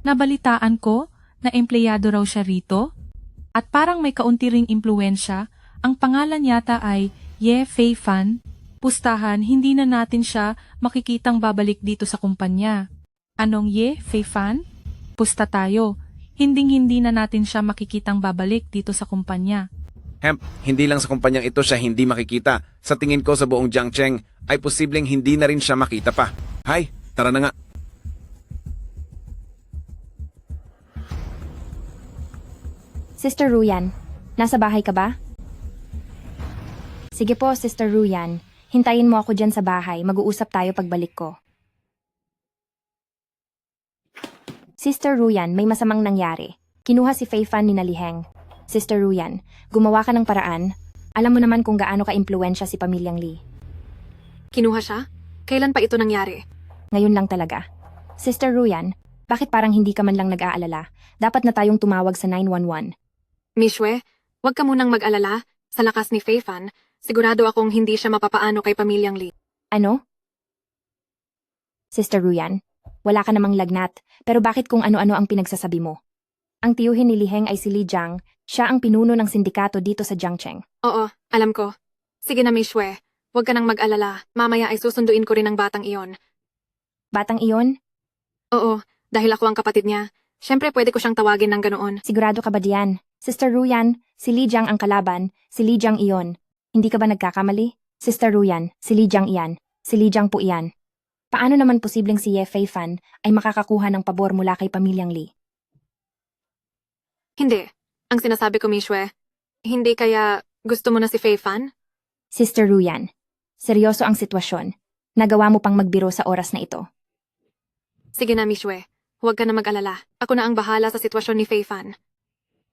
Nabalitaan ko na empleyado raw siya rito at parang may kaunti ring impluensya. Ang pangalan yata ay Ye Fei Fan. Pustahan, hindi na natin siya makikitang babalik dito sa kumpanya. Anong Ye Fei Fan? Pusta tayo. Hinding-hindi na natin siya makikitang babalik dito sa kumpanya. Hemp, hindi lang sa kumpanyang ito siya hindi makikita. Sa tingin ko sa buong Jiangcheng ay posibleng hindi na rin siya makita pa. Hay, tara na nga. Sister Ruyan, nasa bahay ka ba? Sige po, Sister Ruyan. Hintayin mo ako dyan sa bahay. Mag-uusap tayo pagbalik ko. Sister Ruyan, may masamang nangyari. Kinuha si Fei Fan ni Li Heng. Sister Ruyan, gumawa ka ng paraan. Alam mo naman kung gaano ka-impluensya si pamilyang Lee. Kinuha siya? Kailan pa ito nangyari? Ngayon lang talaga. Sister Ruyan, bakit parang hindi ka man lang nag-aalala? Dapat na tayong tumawag sa 911. Mishue, huwag ka munang mag-alala. Sa lakas ni Fei Fan, sigurado akong hindi siya mapapaano kay pamilyang Lee. Ano? Sister Ruyan, wala ka namang lagnat, pero bakit kung ano-ano ang pinagsasabi mo? Ang tiyuhin ni Li Heng ay si Li Jiang, siya ang pinuno ng sindikato dito sa Jiangcheng. Oo, alam ko. Sige na, Mishue. Huwag ka nang mag-alala. Mamaya ay susunduin ko rin ang batang iyon. Batang iyon? Oo, dahil ako ang kapatid niya. Siyempre pwede ko siyang tawagin ng ganoon. Sigurado ka ba diyan? Sister Ruyan, si Li Jiang ang kalaban, si Li Jiang iyon. Hindi ka ba nagkakamali? Sister Ruyan, si Li Jiang iyan. Si Li Jiang po iyan. Paano naman posibleng si Ye Fei Fan ay makakakuha ng pabor mula kay pamilyang Lee? Hindi. Ang sinasabi ko, Mishue, hindi kaya gusto mo na si Fei Fan? Sister Ruyan, seryoso ang sitwasyon. Nagawa mo pang magbiro sa oras na ito. Sige na, Mishwe. Huwag ka na mag-alala. Ako na ang bahala sa sitwasyon ni Fei Fan.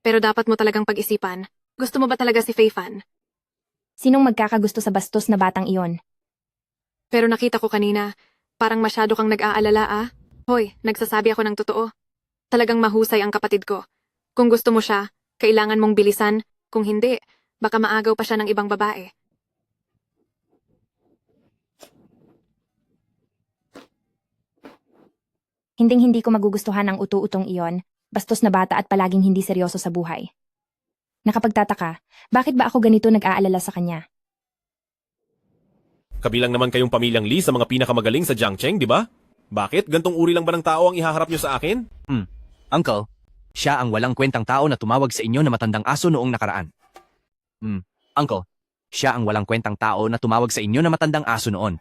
Pero dapat mo talagang pag-isipan. Gusto mo ba talaga si Fei Fan? Sinong magkakagusto sa bastos na batang iyon? Pero nakita ko kanina, parang masyado kang nag-aalala ah. Hoy, nagsasabi ako ng totoo. Talagang mahusay ang kapatid ko. Kung gusto mo siya, kailangan mong bilisan. Kung hindi, baka maagaw pa siya ng ibang babae. Hinding-hindi ko magugustuhan ang utu-utong iyon, bastos na bata at palaging hindi seryoso sa buhay. Nakapagtataka, bakit ba ako ganito nag-aalala sa kanya? Kabilang naman kayong pamilyang Lee sa mga pinakamagaling sa Jiangcheng, di ba? Bakit? Gantong uri lang ba ng tao ang ihaharap nyo sa akin? Uncle, siya ang walang kwentang tao na tumawag sa inyo na matandang aso noong nakaraan. Uncle, siya ang walang kwentang tao na tumawag sa inyo na matandang aso noon.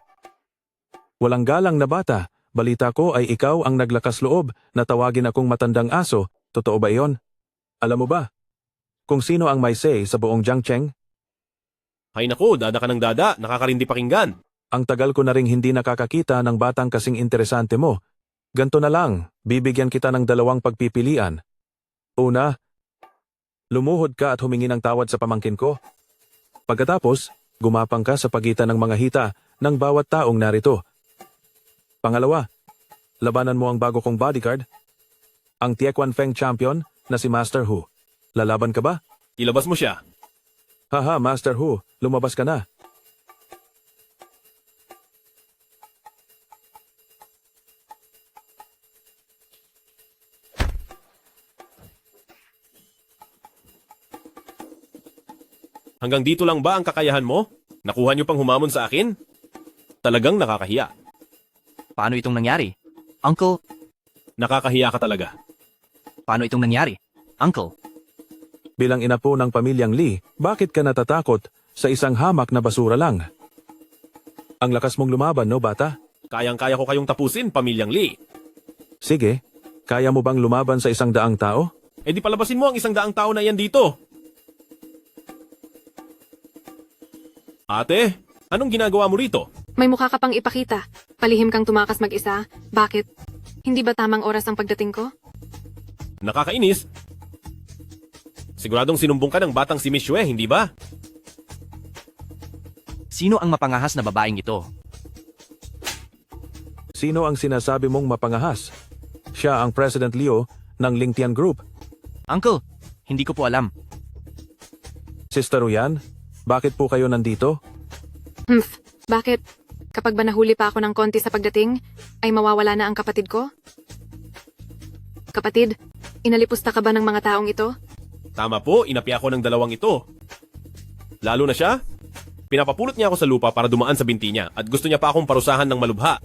Walang galang na bata. Balita ko ay ikaw ang naglakas loob na tawagin akong matandang aso. Totoo ba iyon? Alam mo ba kung sino ang may say sa buong Jiangcheng? Hay nako, dada ka ng dada. Nakakarindi pakinggan. Ang tagal ko na ring hindi nakakakita ng batang kasing interesante mo. Ganto na lang, bibigyan kita ng dalawang pagpipilian. Una, lumuhod ka at humingi ng tawad sa pamangkin ko. Pagkatapos, gumapang ka sa pagitan ng mga hita ng bawat taong narito. Pangalawa, labanan mo ang bago kong bodyguard, ang Taekwondo Feng champion na si Master Hu. Lalaban ka ba? Ilabas mo siya. Haha, Master Hu, lumabas ka na. Hanggang dito lang ba ang kakayahan mo? Nakuha niyo pang humamon sa akin? Talagang nakakahiya. Paano itong nangyari? Uncle, Nakakahiya ka talaga. paano itong nangyari? Uncle, Bilang ina po ng pamilyang Lee, bakit ka natatakot sa isang hamak na basura lang? Ang lakas mong lumaban, no bata? Kayang-kaya ko kayong tapusin, pamilyang Lee. Sige, kaya mo bang lumaban sa 100 tao? Eh di palabasin mo ang 100 tao na yan dito. Ate, anong ginagawa mo rito? May mukha ka pang ipakita. Palihim kang tumakas mag-isa. Bakit? Hindi ba tamang oras ang pagdating ko? Nakakainis. Siguradong sinumbong ka ng batang si Miss Yue, hindi ba? sino ang mapangahas na babaeng ito? Sino ang sinasabi mong mapangahas? Siya ang President Liu ng Lingtian Group. Uncle, hindi ko po alam. Sister Ruyan, bakit po kayo nandito? Bakit? Kapag ba nahuli pa ako ng konti sa pagdating, ay mawawala na ang kapatid ko? Kapatid, inalipusta ka ba ng mga taong ito? Tama po, inapi ako ng dalawang ito. Lalo na siya, pinapapulot niya ako sa lupa para dumaan sa binti niya at gusto niya pa akong parusahan ng malubha.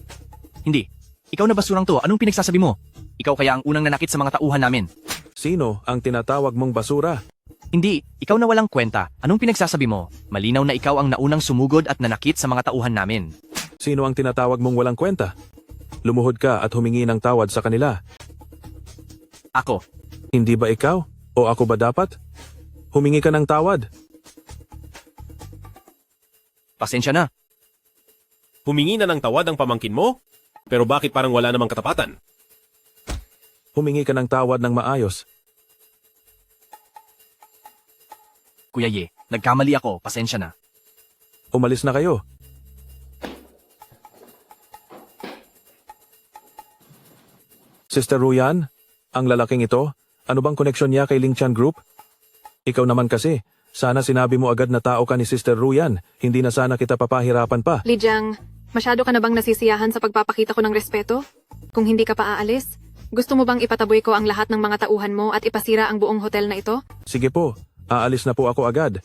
Hindi. Ikaw na basurang to, anong pinagsasabi mo? Ikaw kaya ang unang nanakit sa mga tauhan namin. Sino ang tinatawag mong basura? Hindi, ikaw na walang kwenta. Anong pinagsasabi mo? Malinaw na ikaw ang naunang sumugod at nanakit sa mga tauhan namin. Sino ang tinatawag mong walang kwenta? Lumuhod ka at humingi ng tawad sa kanila. Ako. Hindi ba ikaw? O ako ba dapat? Humingi ka ng tawad. Pasensya na. Humingi na ng tawad ang pamangkin mo? Pero bakit parang wala namang katapatan? Humingi ka ng tawad ng maayos. Kuya Ye, nagkamali ako. Pasensya na. Umalis na kayo. Sister Ruyan, ang lalaking ito, ano bang koneksyon niya kay Lingtian Group? Ikaw naman kasi, sana sinabi mo agad na tao ka ni Sister Ruyan, hindi na sana kita papahirapan pa. Lijiang, masyado ka na bang nasisiyahan sa pagpapakita ko ng respeto? Kung hindi ka pa aalis, gusto mo bang ipataboy ko ang lahat ng mga tauhan mo at ipasira ang buong hotel na ito? Sige po, aalis na po ako agad.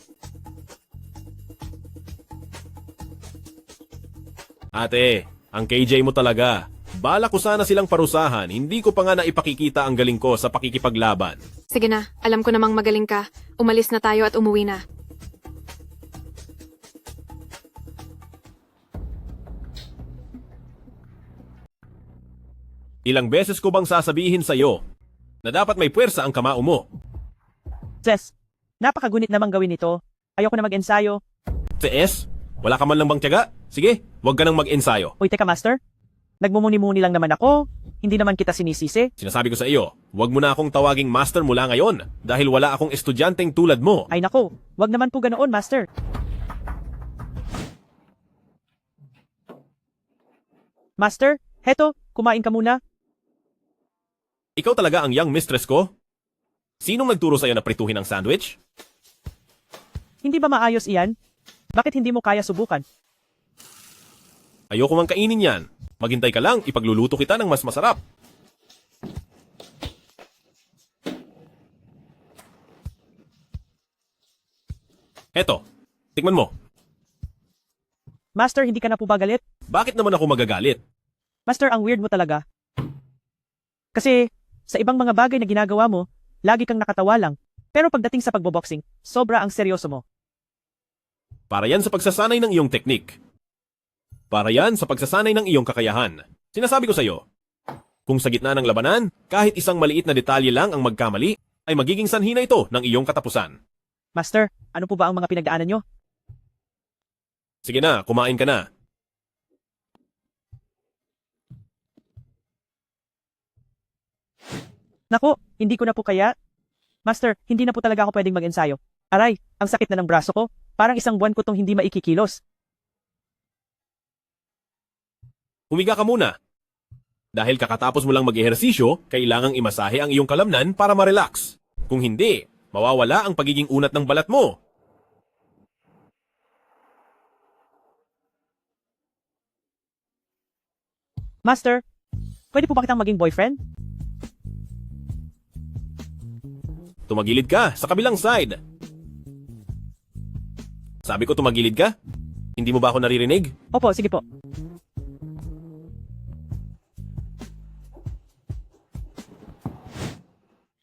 Ate, ang KJ mo talaga. Bala ko sana silang parusahan, hindi ko pa nga naipakikita ang galing ko sa pakikipaglaban. Sige na, alam ko namang magaling ka. Umalis na tayo at umuwi na. Ilang beses ko bang sasabihin sa'yo na dapat may puwersa ang kamao mo? Ses, napakagunit namang gawin ito. Ayoko na mag-ensayo. CS, wala ka man lang bang tiyaga? Sige, huwag ka nang mag-ensayo. Uy, teka master. Nagmumuni-muni lang naman ako. Hindi naman kita sinisisi. Sinasabi ko sa iyo, huwag mo na akong tawaging master mula ngayon dahil wala akong estudyanteng tulad mo. Ay nako, wag naman po ganoon, Master. Master, heto, kumain ka muna. Ikaw talaga ang young mistress ko? Sinong nagturo sa'yo na prituhin ang sandwich? Hindi ba maayos iyan? Bakit hindi mo kaya subukan? Ayoko mang kainin yan. Maghintay ka lang, ipagluluto kita ng mas masarap. Eto, tikman mo. Master, hindi ka na po ba galit? Bakit naman ako magagalit? Master, ang weird mo talaga. Kasi, sa ibang mga bagay na ginagawa mo, lagi kang nakatawa lang. Pero pagdating sa pagboboxing, sobra ang seryoso mo. Para yan sa pagsasanay ng iyong teknik. Para yan sa pagsasanay ng iyong kakayahan. Sinasabi ko sa iyo, kung sa gitna ng labanan, kahit isang maliit na detalye lang ang magkamali, ay magiging sanhi na ito ng iyong katapusan. Master, ano po ba ang mga pinagdaanan nyo? Sige na, kumain ka na. Nako, hindi ko na po kaya. Master, hindi na po talaga ako pwedeng mag-ensayo. Aray, ang sakit na ng braso ko. Parang isang buwan ko tong hindi maikikilos. Humiga ka muna. Dahil kakatapos mo lang mag-ehersisyo, kailangang imasahe ang iyong kalamnan para ma-relax. Kung hindi, mawawala ang pagiging unat ng balat mo. Master, pwede po ba kitang maging boyfriend? Tumagilid ka sa kabilang side. Sabi ko tumagilid ka? Hindi mo ba ako naririnig? Opo, sige po.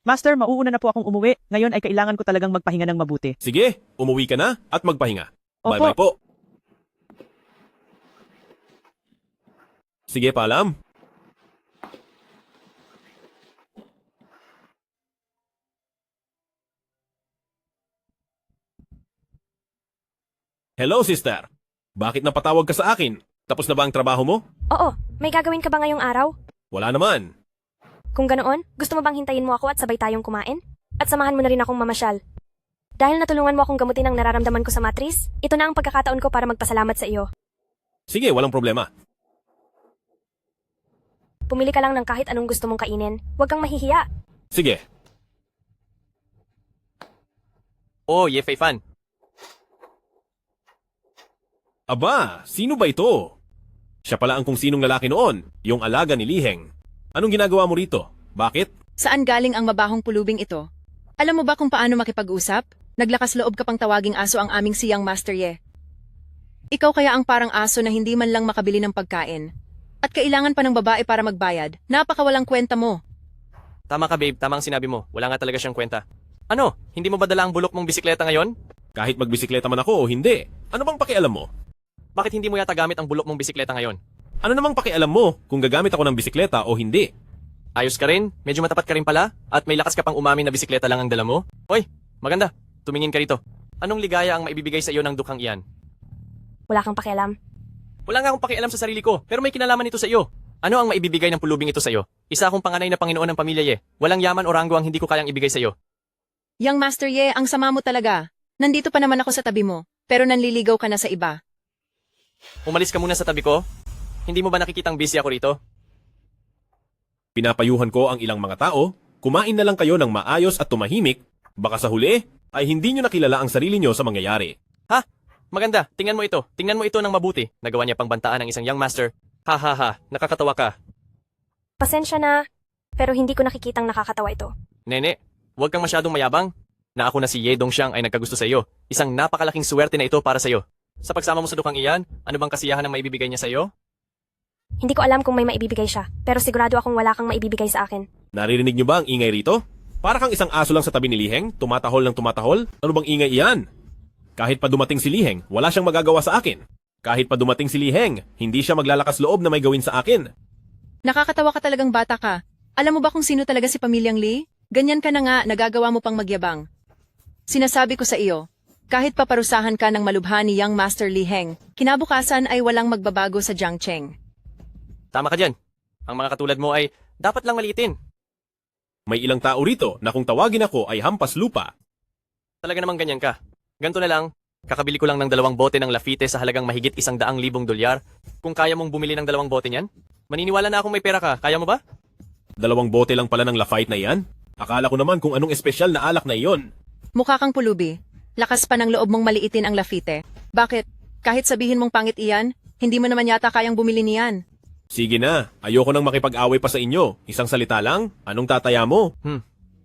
Master, mauuna na po akong umuwi. Ngayon ay kailangan ko talagang magpahinga ng mabuti. Sige, umuwi ka na at magpahinga. Opo. Bye-bye po. Sige, paalam. Hello, sister. Bakit napatawag ka sa akin? Tapos na ba ang trabaho mo? Oo, may gagawin ka ba ngayong araw? Wala naman. Kung ganoon, gusto mo bang hintayin mo ako at sabay tayong kumain? At samahan mo na rin akong mamasyal. Dahil natulungan mo akong gamutin ang nararamdaman ko sa matris, ito na ang pagkakataon ko para magpasalamat sa iyo. Sige, walang problema. Pumili ka lang ng kahit anong gusto mong kainin. Huwag kang mahihiya. Sige. Oh, Ye Fan. Aba, sino ba ito? Siya pala ang kung sinong lalaki noon, yung alaga ni Liheng. Anong ginagawa mo rito? Bakit? Saan galing ang mabahong pulubing ito? Alam mo ba kung paano makipag-usap? Naglakas loob ka pang tawaging aso ang aming siyang Master Ye. Ikaw kaya ang parang aso na hindi man lang makabili ng pagkain. At kailangan pa ng babae para magbayad. Napakawalang kwenta mo. Tama ka babe, tama ang sinabi mo. Wala nga talaga siyang kwenta. Ano, hindi mo ba dala ang bulok mong bisikleta ngayon? Kahit magbisikleta man ako o hindi, ano bang pakialam mo? Bakit hindi mo yata gamit ang bulok mong bisikleta ngayon? Ano namang pakialam mo kung gagamit ako ng bisikleta o hindi? Ayos ka rin, medyo matapat ka rin pala, at may lakas ka pang umamin na bisikleta lang ang dala mo. Hoy, maganda, tumingin ka rito. Anong ligaya ang maibibigay sa iyo ng dukhang iyan? Wala kang pakialam. Wala nga akong pakialam sa sarili ko, pero may kinalaman ito sa iyo. Ano ang maibibigay ng pulubing ito sa iyo? Isa akong panganay na Panginoon ng pamilya Ye. Walang yaman o ranggo ang hindi ko kayang ibigay sa iyo. Yang Master Ye, ang sama mo talaga. Nandito pa naman ako sa tabi mo, pero nanliligaw ka na sa iba. Umalis ka muna sa tabi ko. Hindi mo ba nakikitang busy ako rito? Pinapayuhan ko ang ilang mga tao, kumain na lang kayo ng maayos at tumahimik, baka sa huli ay hindi nyo nakilala ang sarili nyo sa mangyayari. Ha? Maganda, tingnan mo ito. Tingnan mo ito ng mabuti. Nagawa niya pang bantaan ng isang young master. Ha ha ha, nakakatawa ka. Pasensya na, pero hindi ko nakikitang nakakatawa ito. Nene, huwag kang masyadong mayabang. Na ako na si Ye Dongxiang ay nagkagusto sa iyo. Isang napakalaking swerte na ito para sa iyo. Sa pagsama mo sa dukhang iyan, ano bang kasiyahan ang maibibigay niya sa iyo? Hindi ko alam kung may maibibigay siya, pero sigurado akong wala kang maibibigay sa akin. Naririnig nyo ba ang ingay rito? Para kang isang aso lang sa tabi ni Liheng, tumatahol ng tumatahol? Ano bang ingay iyan? Kahit pa dumating si Liheng, wala siyang magagawa sa akin. Kahit pa dumating si Liheng, hindi siya maglalakas loob na may gawin sa akin. Nakakatawa ka talagang bata ka. Alam mo ba kung sino talaga si Pamilyang Lee? Ganyan ka na nga, nagagawa mo pang magyabang. Sinasabi ko sa iyo, kahit paparusahan ka ng malubha ni Young Master Liheng, kinabukasan ay walang magbabago sa Jiangcheng. Tama ka dyan. Ang mga katulad mo ay dapat lang maliitin. May ilang tao rito na kung tawagin ako ay hampas lupa. Talaga namang ganyan ka. Ganto na lang, kakabili ko lang ng 2 bote ng Lafite sa halagang mahigit $100,000. Kung kaya mong bumili ng 2 bote niyan, maniniwala na akong may pera ka. Kaya mo ba? 2 bote lang pala ng Lafite na yan? Akala ko naman kung anong espesyal na alak na iyon. Mukha kang pulubi. Lakas pa ng loob mong maliitin ang Lafite. Bakit? Kahit sabihin mong pangit iyan, hindi mo naman yata kayang bumili niyan. Sige na, ayoko nang makipag-away pa sa inyo. Isang salita lang, anong tataya mo?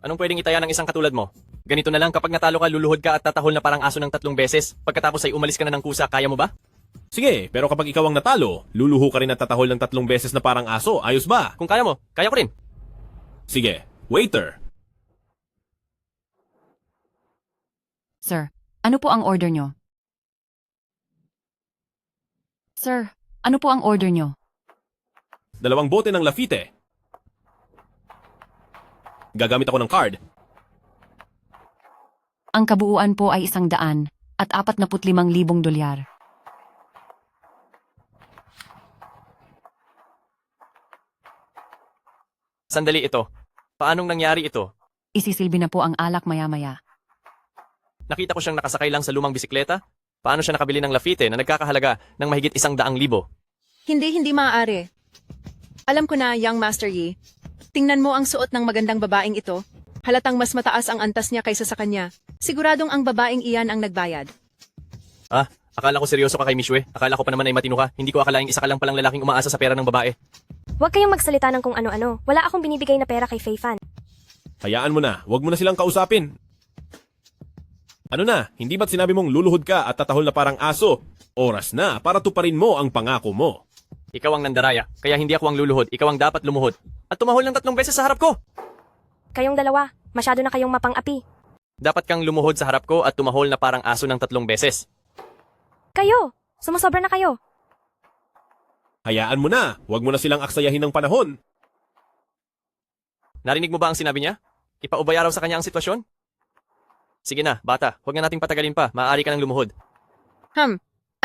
Anong pwedeng itaya ng isang katulad mo? Ganito na lang, kapag natalo ka, luluhod ka at tatahol na parang aso ng 3 beses. Pagkatapos ay umalis ka na ng kusa, kaya mo ba? Sige, pero kapag ikaw ang natalo, luluho ka rin at tatahol ng 3 beses na parang aso. Ayos ba? Kung kaya mo, kaya ko rin. Sige, waiter. Sir, ano po ang order nyo? Sir, ano po ang order nyo? 2 bote ng Lafite. Gagamit ako ng card. Ang kabuuan po ay $100 at $45,000. Sandali ito. Paanong nangyari ito? Isisilbi na po ang alak maya-maya. Nakita ko siyang nakasakay lang sa lumang bisikleta. Paano siya nakabili ng Lafite na nagkakahalaga ng mahigit $100,000? Hindi maaari. Alam ko na, Young Master Yi. Tingnan mo ang suot ng magandang babaeng ito. Halatang mas mataas ang antas niya kaysa sa kanya. Siguradong ang babaeng iyan ang nagbayad. Akala ko seryoso ka kay Mishwe. Akala ko pa naman ay matino ka. Hindi ko akalaing isa ka lang palang lalaking umaasa sa pera ng babae. Huwag kayong magsalita ng kung ano-ano. Wala akong binibigay na pera kay Fei Fan. Hayaan mo na, huwag mo na silang kausapin. Ano na, hindi ba't sinabi mong luluhod ka at tatahol na parang aso? Oras na para tuparin mo ang pangako mo. Ikaw ang nandaraya, kaya hindi ako ang luluhod. Ikaw ang dapat lumuhod. At tumahol ng 3 beses sa harap ko. Kayong dalawa, masyado na kayong mapang-api. Dapat kang lumuhod sa harap ko at tumahol na parang aso ng 3 beses. Kayo! Sumusobra na kayo. Hayaan mo na, huwag mo na silang aksayahin ng panahon. Narinig mo ba ang sinabi niya? Ipaubaya raw sa kanya ang sitwasyon? Sige na, bata, huwag na nating patagalin pa. Maaari ka nang lumuhod.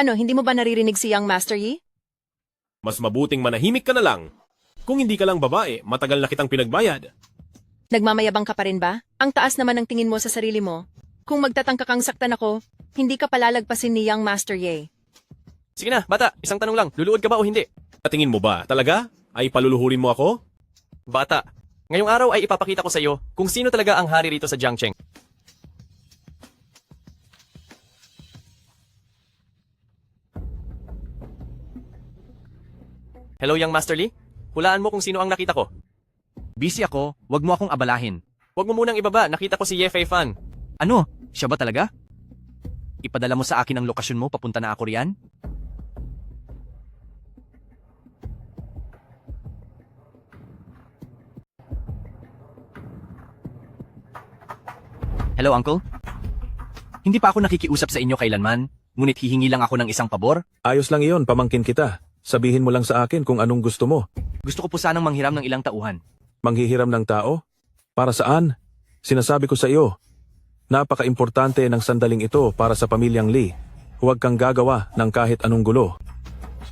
Hindi mo ba naririnig si Young Master Yi? Mas mabuting manahimik ka na lang. Kung hindi ka lang babae, matagal na kitang pinagbayad. Nagmamayabang ka pa rin ba? Ang taas naman ng tingin mo sa sarili mo. Kung magtatangka kang saktan ako, hindi ka palalagpasin ni Young Master Yi. Sige na, bata, isang tanong lang. Luluhod ka ba o hindi? Tingin mo ba, talaga? Ay paluluhurin mo ako? Bata, ngayong araw ay ipapakita ko sa iyo kung sino talaga ang hari rito sa Jiangcheng. Hello, Young Master Lee? Hulaan mo kung sino ang nakita ko. Busy ako, wag mo akong abalahin. Wag mo munang ibaba, nakita ko si Ye Fei Fan. Ano? Siya ba talaga? Ipadala mo sa akin ang lokasyon mo, papunta na ako riyan? Hello, Uncle? Hindi pa ako nakikiusap sa inyo kailanman, ngunit hihingi lang ako ng isang pabor. Ayos lang iyon, pamangkin kita. Sabihin mo lang sa akin kung anong gusto mo. Gusto ko po sanang manghiram ng ilang tauhan. Manghihiram ng tao? Para saan? Sinasabi ko sa iyo, napaka-importante ng sandaling ito para sa pamilyang Lee. Huwag kang gagawa ng kahit anong gulo.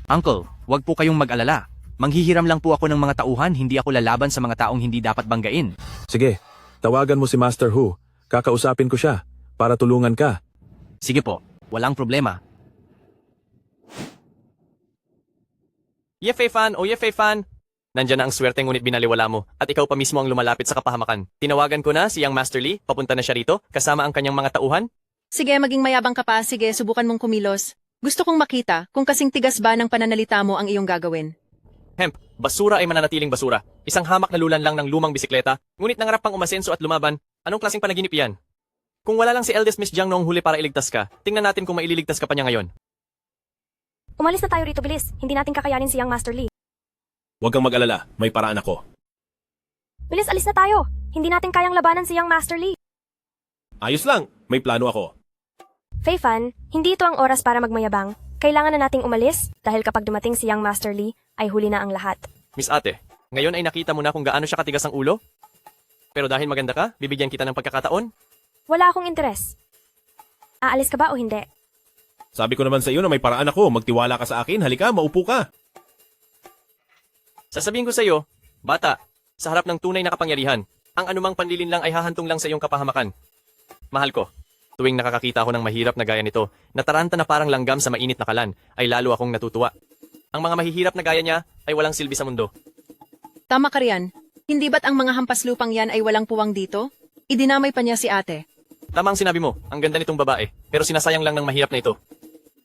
Uncle, wag po kayong mag-alala. Manghihiram lang po ako ng mga tauhan, hindi ako lalaban sa mga taong hindi dapat banggain. Sige, tawagan mo si Master Hu. Kakausapin ko siya para tulungan ka. Sige po, walang problema. Ye Fei Fan, o Ye Fei Fan. Nandyan na ang swerte ngunit binaliwala mo at ikaw pa mismo ang lumalapit sa kapahamakan. Tinawagan ko na si Young Master Lee, papunta na siya rito, kasama ang kanyang mga tauhan. Sige, maging mayabang ka pa. Sige, subukan mong kumilos. Gusto kong makita kung kasing tigas ba ng pananalita mo ang iyong gagawin. Hemp, basura ay mananatiling basura. Isang hamak na lulan lang ng lumang bisikleta, ngunit nangarap pang umasenso at lumaban. Anong klaseng panaginip yan? Kung wala lang si eldest Miss Jiang noong huli para iligtas ka, tingnan natin kung maililigtas ka pa niya ngayon. Umalis na tayo rito, bilis. Hindi natin kakayanin si Young Master Lee. Huwag kang mag-alala, may paraan ako. Bilis, alis na tayo. Hindi natin kayang labanan si Young Master Lee. Ayos lang, may plano ako. Fei Fan, hindi ito ang oras para magmayabang. Kailangan na nating umalis dahil kapag dumating si Young Master Lee, ay huli na ang lahat. Miss Ate, ngayon ay nakita mo na kung gaano siya katigas ang ulo? Pero dahil maganda ka, bibigyan kita ng pagkakataon? Wala akong interes. Aalis ka ba o hindi? Sabi ko naman sa iyo na may paraan ako, magtiwala ka sa akin, halika, maupo ka. Sasabihin ko sa iyo, bata, sa harap ng tunay na kapangyarihan, ang anumang panlilin lang ay hahantong lang sa iyong kapahamakan. Mahal ko, tuwing nakakakita ako ng mahirap na gaya nito, nataranta na parang langgam sa mainit na kalan, ay lalo akong natutuwa. Ang mga mahihirap na gaya niya ay walang silbi sa mundo. Tama ka riyan. Hindi ba't ang mga hampas lupang yan ay walang puwang dito? Idinamay pa niya si ate. Tama ang sinabi mo, ang ganda nitong babae, pero sinasayang lang ng mahirap na ito.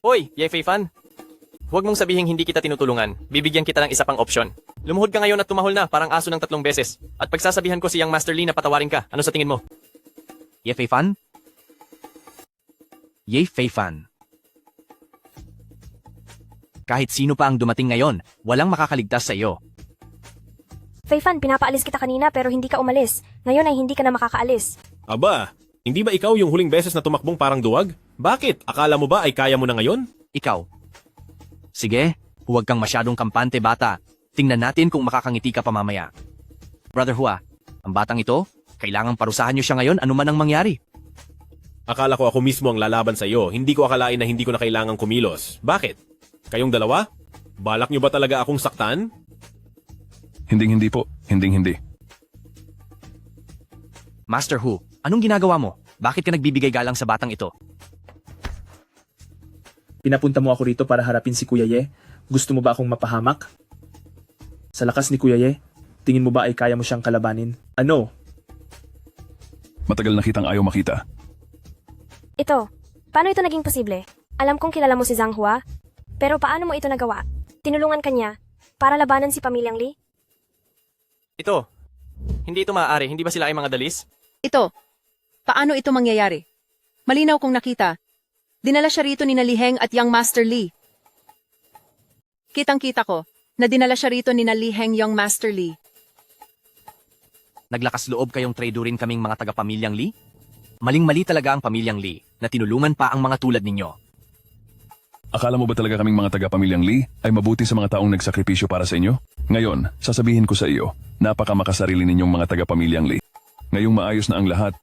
Hoy, Yefei fan! Huwag mong sabihing hindi kita tinutulungan, bibigyan kita ng isa pang opsyon. Lumuhod ka ngayon at tumahol na parang aso ng 3 beses. At pagsasabihan ko si Young Master Lee na patawarin ka, ano sa tingin mo? Ye Fei Fan? Ye Fei Fan. Kahit sino pa ang dumating ngayon, walang makakaligtas sa iyo. Fei Fan, pinapaalis kita kanina pero hindi ka umalis. Ngayon ay hindi ka na makakaalis. Aba, hindi ba ikaw yung huling beses na tumakbong parang duwag? Bakit? Akala mo ba ay kaya mo na ngayon? Ikaw. Sige, huwag kang masyadong kampante, bata. Tingnan natin kung makakangiti ka pa mamaya. Brother Hua, ang batang ito, kailangang parusahan niyo siya ngayon anuman ang mangyari. Akala ko ako mismo ang lalaban sa iyo. Hindi ko akalain na hindi ko na kailangang kumilos. Bakit? Kayong dalawa? Balak niyo ba talaga akong saktan? Hindi po. Hindi. Master Hu, anong ginagawa mo? Bakit ka nagbibigay galang sa batang ito? Pinapunta mo ako rito para harapin si Kuya Ye. Gusto mo ba akong mapahamak? Sa lakas ni Kuya Ye, tingin mo ba ay kaya mo siyang kalabanin? Ano? Matagal na kitang ayaw makita. Ito, paano ito naging posible? Alam kong kilala mo si Zhang Hua, pero paano mo ito nagawa? Tinulungan ka niya para labanan si Pamilyang Lee? Ito, hindi ito maaari, hindi ba sila ay mga dalis? Ito, paano ito mangyayari? Malinaw kong nakita. Dinala siya rito ni Liheng at Young Master Lee. Kitang-kita ko na dinala siya rito ni Liheng Young Master Lee. Naglakas loob kayong tradurin kaming mga taga-Pamilyang Lee? Maling-mali talaga ang Pamilyang Lee na tinulungan pa ang mga tulad ninyo. Akala mo ba talaga kaming mga taga-Pamilyang Lee ay mabuti sa mga taong nagsakripisyo para sa inyo? Ngayon, sasabihin ko sa iyo, napakamakasarili ninyong mga taga-Pamilyang Lee. Ngayong maayos na ang lahat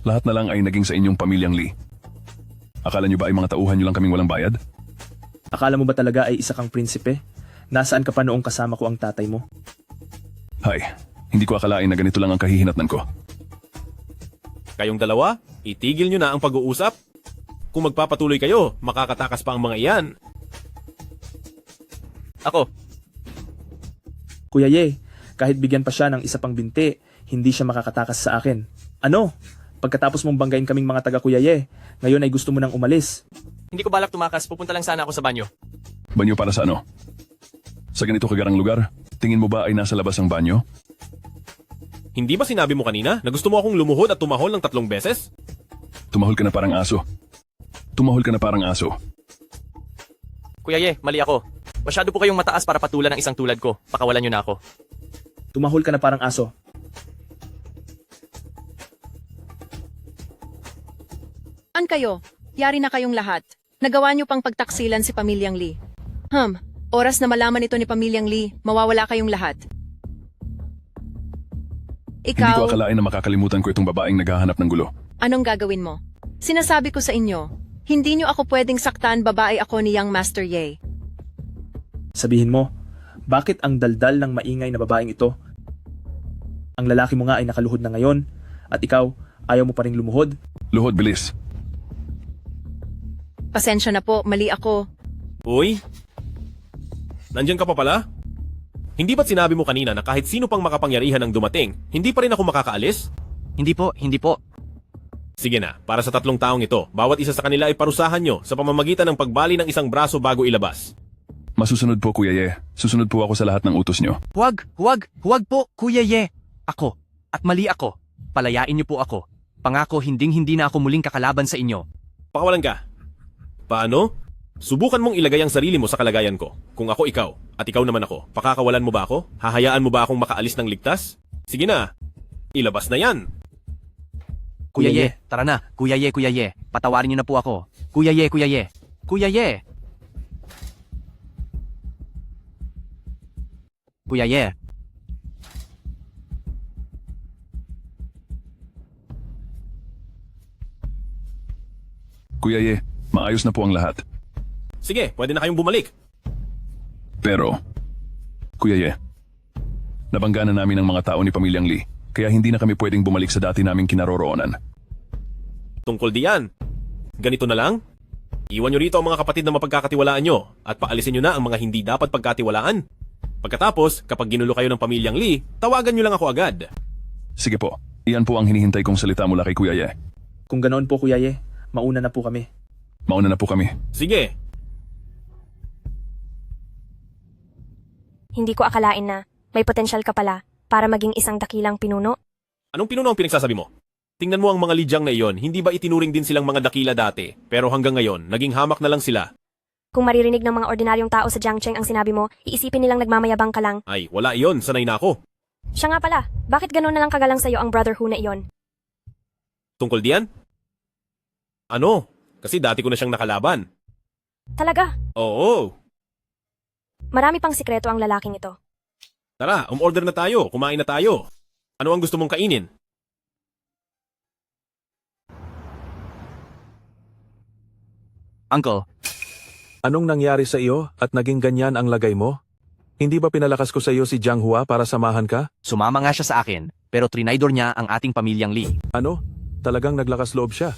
na lang ay naging sa inyong Pamilyang Lee. Akala nyo ba ay mga tauhan nyo lang kaming walang bayad? Akala mo ba talaga ay isa kang prinsipe? Nasaan ka pa noong kasama ko ang tatay mo? Hay, hindi ko akalain na ganito lang ang kahihinatnan ko. Kayong dalawa, itigil nyo na ang pag-uusap. Kung magpapatuloy kayo, makakatakas pa ang mga iyan. Ako. Kuya Ye, kahit bigyan pa siya ng isa pang binti, hindi siya makakatakas sa akin. Ano? Pagkatapos mong banggain kaming mga taga Kuya Ye, ngayon ay gusto mo nang umalis. Hindi ko balak tumakas, pupunta lang sana ako sa banyo. Banyo para sa ano? Sa ganito kagarang lugar, tingin mo ba ay nasa labas ang banyo? Hindi ba sinabi mo kanina na gusto mo akong lumuhod at tumahol ng 3 beses? Tumahol ka na parang aso. Tumahol ka na parang aso. Kuya Ye, mali ako. Masyado po kayong mataas para patulan ng isang tulad ko. Pakawalan nyo na ako. Tumahol ka na parang aso. An kayo? Yari na kayong lahat. Nagawa niyo pang pagtaksilan si Pamilyang Lee. Oras na malaman ito ni Pamilyang Lee, mawawala kayong lahat. Hindi ko akalain na makakalimutan ko itong babaeng naghahanap ng gulo. Anong gagawin mo? Sinasabi ko sa inyo, hindi niyo ako pwedeng saktan, babae ako ni Young Master Ye. Sabihin mo, bakit ang daldal ng maingay na babaeng ito? Ang lalaki mo nga ay nakaluhod na ngayon, at ikaw, ayaw mo pa rin lumuhod? Luhod, bilis. Pasensya na po, mali ako. Uy, nandyan ka pa pala? Hindi ba't sinabi mo kanina na kahit sino pang makapangyarihan ang dumating, hindi pa rin ako makakaalis? Hindi po. Sige na, para sa 3 taong ito, bawat isa sa kanila ay parusahan nyo sa pamamagitan ng pagbali ng isang braso bago ilabas. Masusunod po, Kuya Ye. Susunod po ako sa lahat ng utos nyo. Huwag po, Kuya Ye. Ako, at mali ako. Palayain niyo po ako. Pangako hindi na ako muling kakalaban sa inyo. Pakawalan ka. Paano? Subukan mong ilagay ang sarili mo sa kalagayan ko. Kung ako ikaw, at ikaw naman ako, pakakawalan mo ba ako? Hahayaan mo ba akong makaalis ng ligtas? Sige na, ilabas na yan. Kuya Ye, tara na. Kuya Ye. Patawarin niyo na po ako. Kuya Ye. Kuya Ye. Kuya Ye. Kuya Ye, maayos na po ang lahat. Sige, pwede na kayong bumalik. Pero, Kuya Ye, Nabangga na namin ang mga tao ni Pamilyang Lee, kaya hindi na kami pwedeng bumalik sa dati naming kinaroroonan. Tungkol diyan, ganito na lang. Iwan nyo rito ang mga kapatid na mapagkakatiwalaan nyo at paalisin nyo na ang mga hindi dapat pagkatiwalaan. Pagkatapos, kapag ginulo kayo ng Pamilyang Lee, tawagan nyo lang ako agad. Sige po, iyan po ang hinihintay kong salita mula kay Kuya Ye. Kung ganoon po Kuya Ye, mauna na po kami. Mauna na po kami. Sige. Hindi ko akalain na may potensyal ka pala para maging isang dakilang pinuno. Anong pinuno ang pinagsasabi mo? Tingnan mo ang mga lidyang na iyon, hindi ba itinuring din silang mga dakila dati? Pero hanggang ngayon, naging hamak na lang sila. Kung maririnig ng mga ordinaryong tao sa Jiangcheng ang sinabi mo, iisipin nilang nagmamayabang ka lang. Ay, wala iyon, sanay na ako. Siya nga pala, bakit gano'n na lang kagalang sa'yo ang brother Hu na iyon? Tungkol diyan? Ano? Kasi dati ko na siyang nakalaban. Talaga? Oo. Marami pang sikreto ang lalaking ito. Tara, umorder na tayo, kumain na tayo. Ano ang gusto mong kainin? Uncle, Anong nangyari sa iyo at naging ganyan ang lagay mo? Hindi ba pinalakas ko sa iyo si Jiang Hua para samahan ka? sumama nga siya sa akin, pero trinaydor niya ang ating pamilyang Lee. Ano? Talagang naglakas loob siya.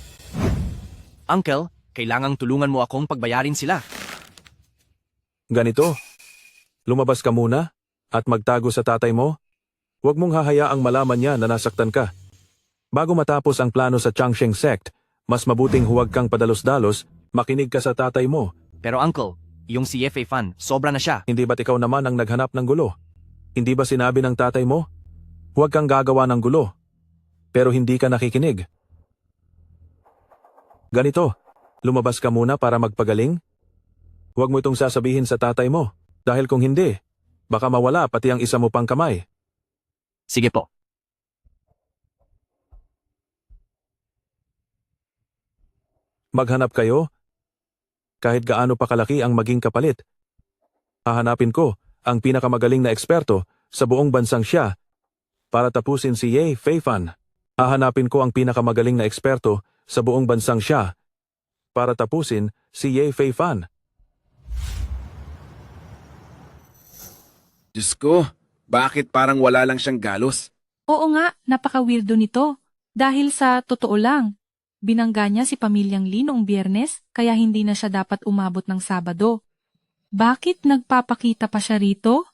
Uncle, kailangang tulungan mo akong pagbayarin sila. Ganito, lumabas ka muna at magtago sa tatay mo. Huwag mong hahayaang malaman niya na nasaktan ka. Bago matapos ang plano sa Changsheng sect, mas mabuting huwag kang padalos-dalos, makinig ka sa tatay mo. Pero uncle, yung CFA fan, sobra na siya. Hindi ba't ikaw naman ang naghanap ng gulo? Hindi ba sinabi ng tatay mo? Huwag kang gagawa ng gulo. Pero hindi ka nakikinig. Ganito, lumabas ka muna para magpagaling. Huwag mo itong sasabihin sa tatay mo, dahil kung hindi, baka mawala pati ang isa mo pang kamay. Sige po. Maghanap kayo, kahit gaano pa kalaki ang maging kapalit. Hahanapin ko ang pinakamagaling na eksperto sa buong bansang siya para tapusin si Ye Feifan. Hahanapin ko ang pinakamagaling na eksperto sa buong bansang siya para tapusin si Ye Feifan. Diyos ko, bakit parang wala lang siyang galos? Oo nga, napaka-weirdo nito. Dahil sa totoo lang, binangga niya si Pamilyang Lee noong Biyernes kaya hindi na siya dapat umabot ng Sabado. Bakit nagpapakita pa siya rito?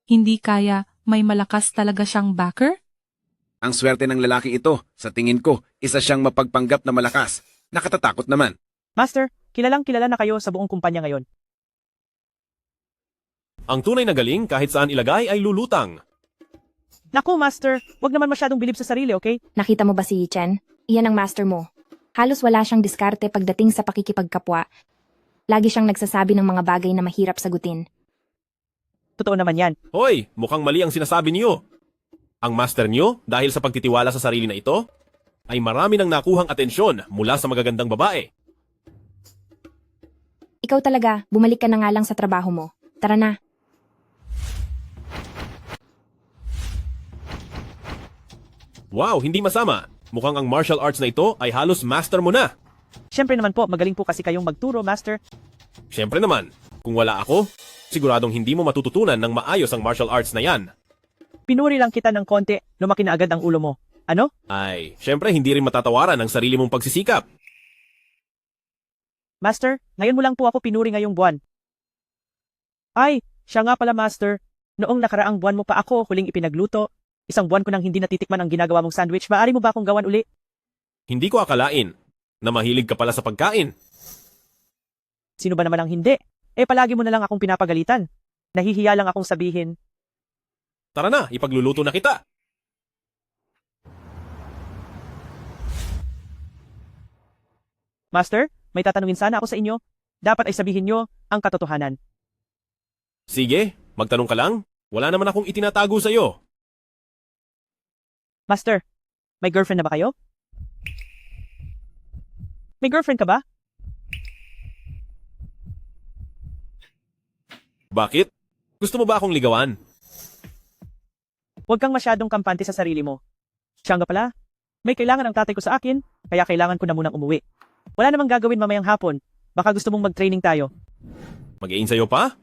Hindi kaya may malakas talaga siyang backer? Ang swerte ng lalaking ito, sa tingin ko, isa siyang mapagpanggap na malakas. Nakatatakot naman. Master, kilalang kilala na kayo sa buong kumpanya ngayon. Ang tunay na galing kahit saan ilagay ay lulutang. Naku, Master, wag naman masyadong bilib sa sarili, okay? Nakita mo ba si Chen? Iyan ang master mo. Halos wala siyang diskarte pagdating sa pakikipagkapwa. Lagi siyang nagsasabi ng mga bagay na mahirap sagutin. Totoo naman yan. Hoy, mukhang mali ang sinasabi niyo. Ang master niyo, dahil sa pagtitiwala sa sarili na ito, ay marami nang nakuhang atensyon mula sa magagandang babae. Ikaw talaga, bumalik ka na nga lang sa trabaho mo. Tara na. Wow, hindi masama. Mukhang ang martial arts na ito ay halos master mo na. Siyempre naman po, magaling po kasi kayong magturo, Master. Siyempre naman, kung wala ako, siguradong hindi mo matututunan ng maayos ang martial arts na yan. Pinuri lang kita ng konti, lumaki na agad ang ulo mo. Ano? Ay, siyempre hindi rin matatawaran ang sarili mong pagsisikap. Master, ngayon mo lang po ako pinuri ngayong buwan. Ay, siya nga pala, Master. Noong nakaraang buwan mo pa ako huling ipinagluto. Isang buwan ko nang hindi natitikman ang ginagawa mong sandwich. Maaari mo ba akong gawan uli? Hindi ko akalain na mahilig ka pala sa pagkain. Sino ba naman ang hindi? Palagi mo na lang akong pinapagalitan. Nahihiya lang akong sabihin. Tara na, ipagluluto na kita. Master, may tatanungin sana ako sa inyo. Dapat ay sabihin nyo ang katotohanan. Sige, magtanong ka lang. Wala naman akong itinatago sa'yo. Master, may girlfriend na ba kayo? May girlfriend ka ba? Bakit? Gusto mo ba akong ligawan? Huwag kang masyadong kampante sa sarili mo. Siya nga pala, may kailangan ang tatay ko sa akin, kaya kailangan ko na munang umuwi. Wala namang gagawin mamayang hapon. Baka gusto mong mag-training tayo. Mag-iinsayo pa?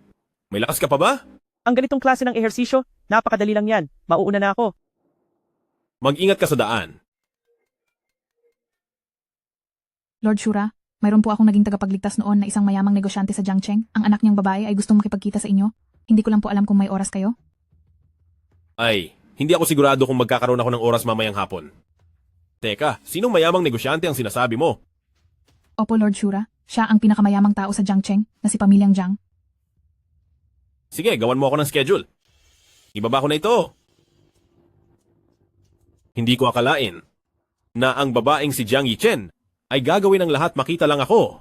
May lakas ka pa ba? Ang ganitong klase ng ehersisyo, napakadali lang yan. Mauuna na ako. Mag-ingat ka sa daan. Lord Shura, mayroon po akong naging tagapagligtas noon na isang mayamang negosyante sa Jiangcheng. Ang anak niyang babae ay gustong makipagkita sa inyo. Hindi ko lang po alam kung may oras kayo. Ay, hindi ako sigurado kung magkakaroon ako ng oras mamayang hapon. Teka, sinong mayamang negosyante ang sinasabi mo? Opo, Lord Shura. Siya ang pinakamayamang tao sa Jiangcheng na si Pamilyang Jiang. Sige, gawan mo ako ng schedule. Ibaba ko na ito. Hindi ko akalain na ang babaeng si Jiang Yichen ay gagawin ang lahat makita lang ako.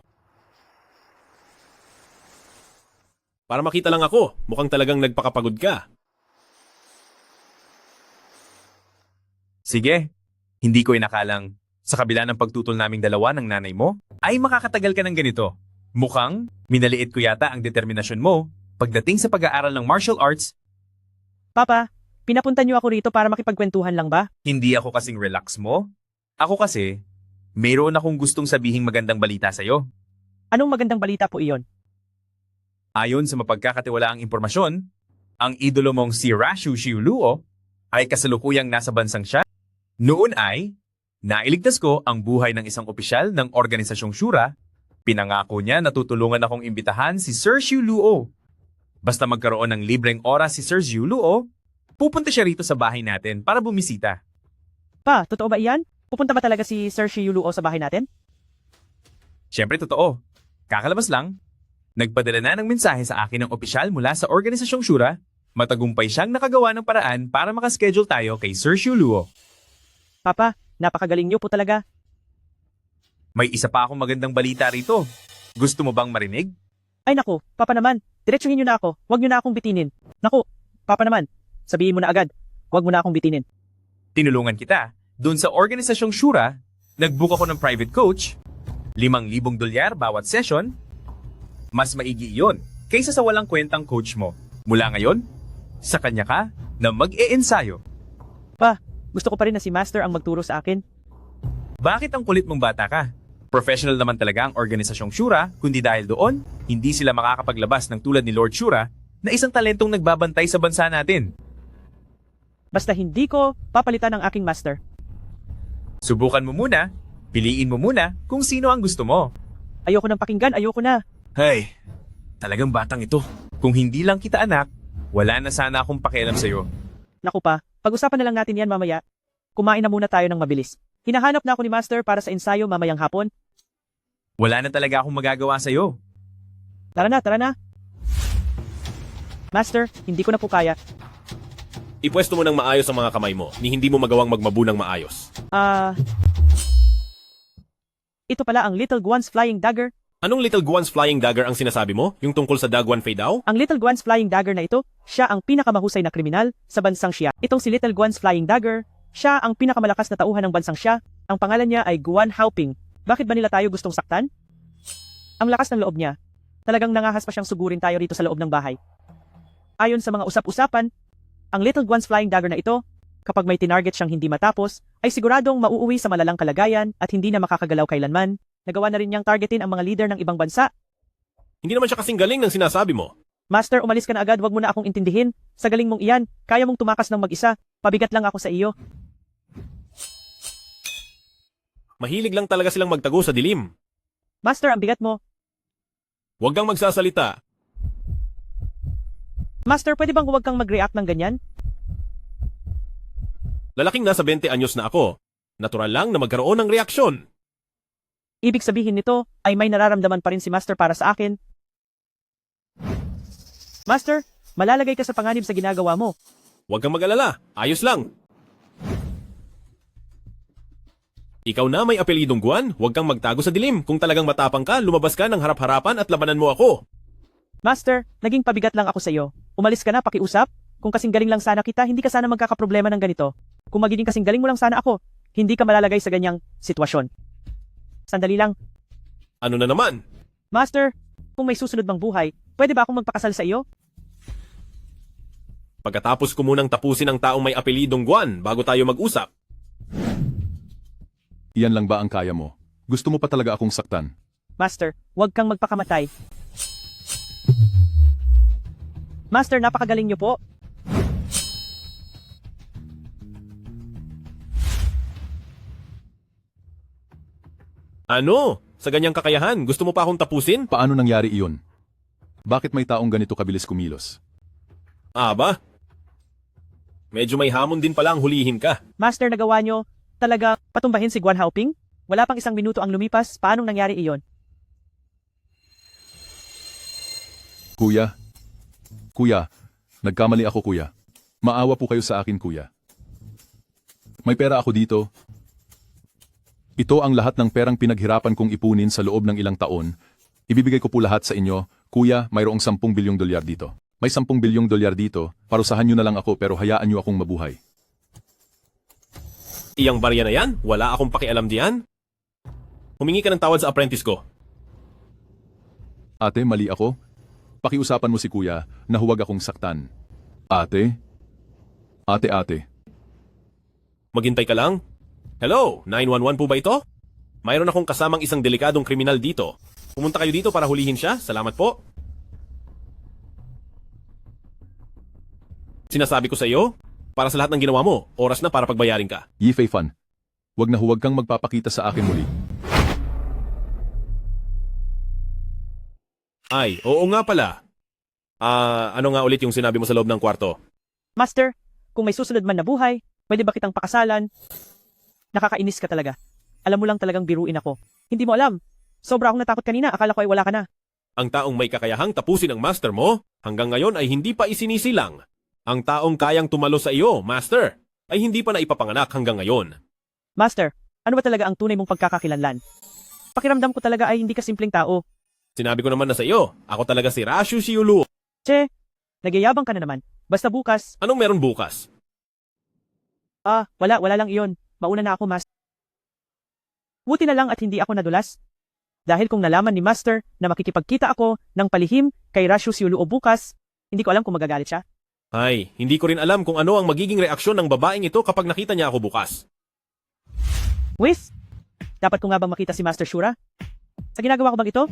Para makita lang ako, mukhang talagang nagpakapagod ka. Sige, hindi ko inakalang sa kabila ng pagtutol naming dalawa ng nanay mo, ay makakatagal ka ng ganito. Mukhang minaliit ko yata ang determinasyon mo pagdating sa pag-aaral ng martial arts. Papa, pinapunta niyo ako rito para makipagkwentuhan lang ba? Hindi ako kasing relax mo. Ako kasi, mayroon akong gustong sabihing magandang balita sa'yo. Anong magandang balita po iyon? Ayon sa mapagkakatiwalaang impormasyon, ang idolo mong si Rashu Shiuluo ay kasalukuyang nasa bansang siya. Noon ay, nailigtas ko ang buhay ng isang opisyal ng Organisasyong Shura. Pinangako niya na tutulungan akong imbitahan si Sir Shiuluo. Basta magkaroon ng libreng oras si Sir Shiuluo, pupunta siya rito sa bahay natin para bumisita. Pa, totoo ba iyan? Pupunta ba talaga si Sir Shiuluo sa bahay natin? Siyempre totoo. Kakalabas lang. Nagpadala na ng mensahe sa akin ng opisyal mula sa Organisasyong Shura. Matagumpay siyang nakagawa ng paraan para makaschedule tayo kay Sir Shiuluo. Papa, napakagaling niyo po talaga. May isa pa akong magandang balita rito. Gusto mo bang marinig? Ay naku, Papa naman, diretsuhin niyo na ako. Huwag niyo na akong bitinin. Naku, Papa naman, sabihin mo na agad. Huwag mo na akong bitinin. Tinulungan kita. Doon sa Organisasyong Shura, nag-book ako ng private coach. $5,000 bawat session. Mas maigi iyon kaysa sa walang kwentang coach mo. Mula ngayon, sa kanya ka na mag-e-ensayo. Pa, gusto ko pa rin na si Master ang magturo sa akin. Bakit ang kulit mong bata ka? Professional naman talaga ang Organisasyong Shura, kundi dahil doon, hindi sila makakapaglabas ng tulad ni Lord Shura na isang talentong nagbabantay sa bansa natin. Basta hindi ko papalitan ang aking Master. Subukan mo muna, piliin mo muna kung sino ang gusto mo. Ayoko nang pakinggan, ayoko na. Hey, talagang batang ito. Kung hindi lang kita anak, wala na sana akong pakialam sa'yo. Naku pa, pag-usapan na lang natin yan mamaya. Kumain na muna tayo ng mabilis. Hinahanap na ako ni Master para sa ensayo mamayang hapon. Wala na talaga akong magagawa sa'yo. Tara na, tara na. Master, hindi ko na po kaya. Ipwesto mo ng maayos ang mga kamay mo, ni hindi mo magawang magmabunang maayos. Ito pala ang Little Guan's Flying Dagger. Anong Little Guan's Flying Dagger ang sinasabi mo? Yung tungkol sa Daguan Fei Dao? Ang Little Guan's Flying Dagger na ito, siya ang pinakamahusay na kriminal sa bansang Xia. Itong si Little Guan's Flying Dagger, siya ang pinakamalakas na tauhan ng bansang Xia. Ang pangalan niya ay Guan Haoping. Bakit ba nila tayo gustong saktan? Ang lakas ng loob niya. Talagang nangahas pa siyang sugurin tayo rito sa loob ng bahay. Ayon sa mga usap-usapan, ang Little Guan's Flying Dagger na ito, kapag may tinarget siyang hindi matapos, ay siguradong mauuwi sa malalang kalagayan at hindi na makakagalaw kailanman. Nagawa na rin niyang targetin ang mga leader ng ibang bansa. Hindi naman siya kasing galing ng sinasabi mo. Master, umalis ka na agad, wag mo na akong intindihin. Sa galing mong iyan, kaya mong tumakas ng mag-isa. Pabigat lang ako sa iyo. Mahilig lang talaga silang magtago sa dilim. Master, ang bigat mo. Huwag kang magsasalita. Master, pwede bang huwag kang mag-react ng ganyan? Lalaking nasa 20 anyos na ako. Natural lang na magkaroon ng reaksyon. Ibig sabihin nito ay may nararamdaman pa rin si Master para sa akin. Master, malalagay ka sa panganib sa ginagawa mo. Huwag kang mag-alala. Ayos lang. Ikaw na may apelidong Guan, huwag kang magtago sa dilim. Kung talagang matapang ka, lumabas ka ng harap-harapan at labanan mo ako. Master, naging pabigat lang ako sa iyo. Umalis ka na, pakiusap. Kung kasing galing lang sana kita, hindi ka sana magkakaproblema ng ganito. Kung magiging kasing galing mo lang sana ako, hindi ka malalagay sa ganyang sitwasyon. Sandali lang. Ano na naman? Master, kung may susunod bang buhay, pwede ba akong magpakasal sa iyo? Pagkatapos ko munang tapusin ang taong may apelidong Guan bago tayo mag-usap. Iyan lang ba ang kaya mo? Gusto mo pa talaga akong saktan? Master, huwag kang magpakamatay. Master, napakagaling niyo po. Ano? Sa ganyang kakayahan, gusto mo pa akong tapusin? Paano nangyari iyon? Bakit may taong ganito kabilis kumilos? Ba? Medyo may hamon din pala ang hulihin ka. Master, nagawa niyo talaga patumbahin si Guan Haoping? Wala pang 1 minuto ang lumipas, paanong nangyari iyon? Kuya, nagkamali ako kuya. Maawa po kayo sa akin kuya. May pera ako dito. Ito ang lahat ng perang pinaghirapan kong ipunin sa loob ng ilang taon. Ibibigay ko po lahat sa inyo. Kuya, mayroong 10 bilyong dolyar dito. May 10 bilyong dolyar dito. Parusahan nyo na lang ako pero hayaan nyo akong mabuhay. Iyang barya na yan? Wala akong pakialam diyan? Humingi ka ng tawad sa apprentice ko. Ate, mali ako. Pakiusapan mo si kuya na huwag akong saktan. Ate? Ate. Maghintay ka lang. Hello, 911 po ba ito? Mayroon akong kasamang isang delikadong kriminal dito. Pumunta kayo dito para hulihin siya. Salamat po. Sinasabi ko sa iyo, para sa lahat ng ginawa mo, oras na para pagbayarin ka. Yifei Fan, huwag kang magpapakita sa akin muli. Ay, oo nga pala. Ano nga ulit yung sinabi mo sa loob ng kwarto? Master, kung may susunod man na buhay, pwede ba kitang pakasalan? Nakakainis ka talaga. Alam mo lang talagang biruin ako. Hindi mo alam. Sobra akong natakot kanina, akala ko ay wala ka na. Ang taong may kakayahang tapusin ang master mo, hanggang ngayon ay hindi pa isinisilang. Ang taong kayang tumalo sa iyo, master, ay hindi pa na ipapanganak hanggang ngayon. Master, ano ba talaga ang tunay mong pagkakakilanlan? Pakiramdam ko talaga ay hindi ka simpleng tao. Sinabi ko naman na sa iyo, ako talaga si Rashu Shiulu. Che, nagyayabang ka na naman. Basta bukas. Anong meron bukas? Wala lang iyon. Mauna na ako, Master. Buti na lang at hindi ako nadulas. Dahil kung nalaman ni Master na makikipagkita ako ng palihim kay Rashu Shiulu bukas, hindi ko alam kung magagalit siya. Ay, hindi ko rin alam kung ano ang magiging reaksyon ng babaeng ito kapag nakita niya ako bukas. Whis, dapat ko nga bang makita si Master Shura? Sa ginagawa ko bang ito,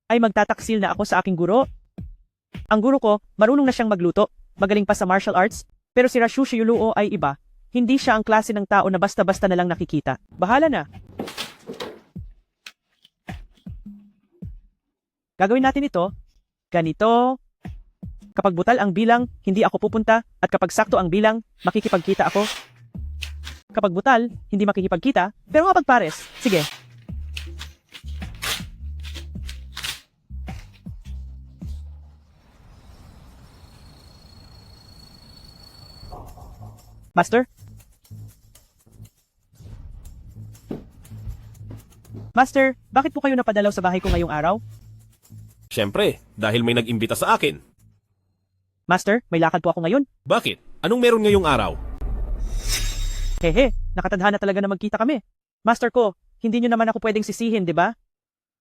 ay magtataksil na ako sa aking guro. Ang guro ko, marunong na siyang magluto, magaling pa sa martial arts, pero si Rashu Shiulu ay iba. Hindi siya ang klase ng tao na basta-basta na lang nakikita. Bahala na. Gagawin natin ito. Ganito. Kapag butal ang bilang, hindi ako pupunta, at kapag sakto ang bilang, makikipagkita ako. Kapag butal, hindi makikipagkita, pero kapag pares, sige. Master? Master, bakit po kayo napadalaw sa bahay ko ngayong araw? Siyempre, dahil may nag-imbita sa akin. Master, may lakad po ako ngayon. Bakit? Anong meron ngayong araw? Hehe, nakatadhana talaga na magkita kami. Master ko, hindi nyo naman ako pwedeng sisihin, di ba?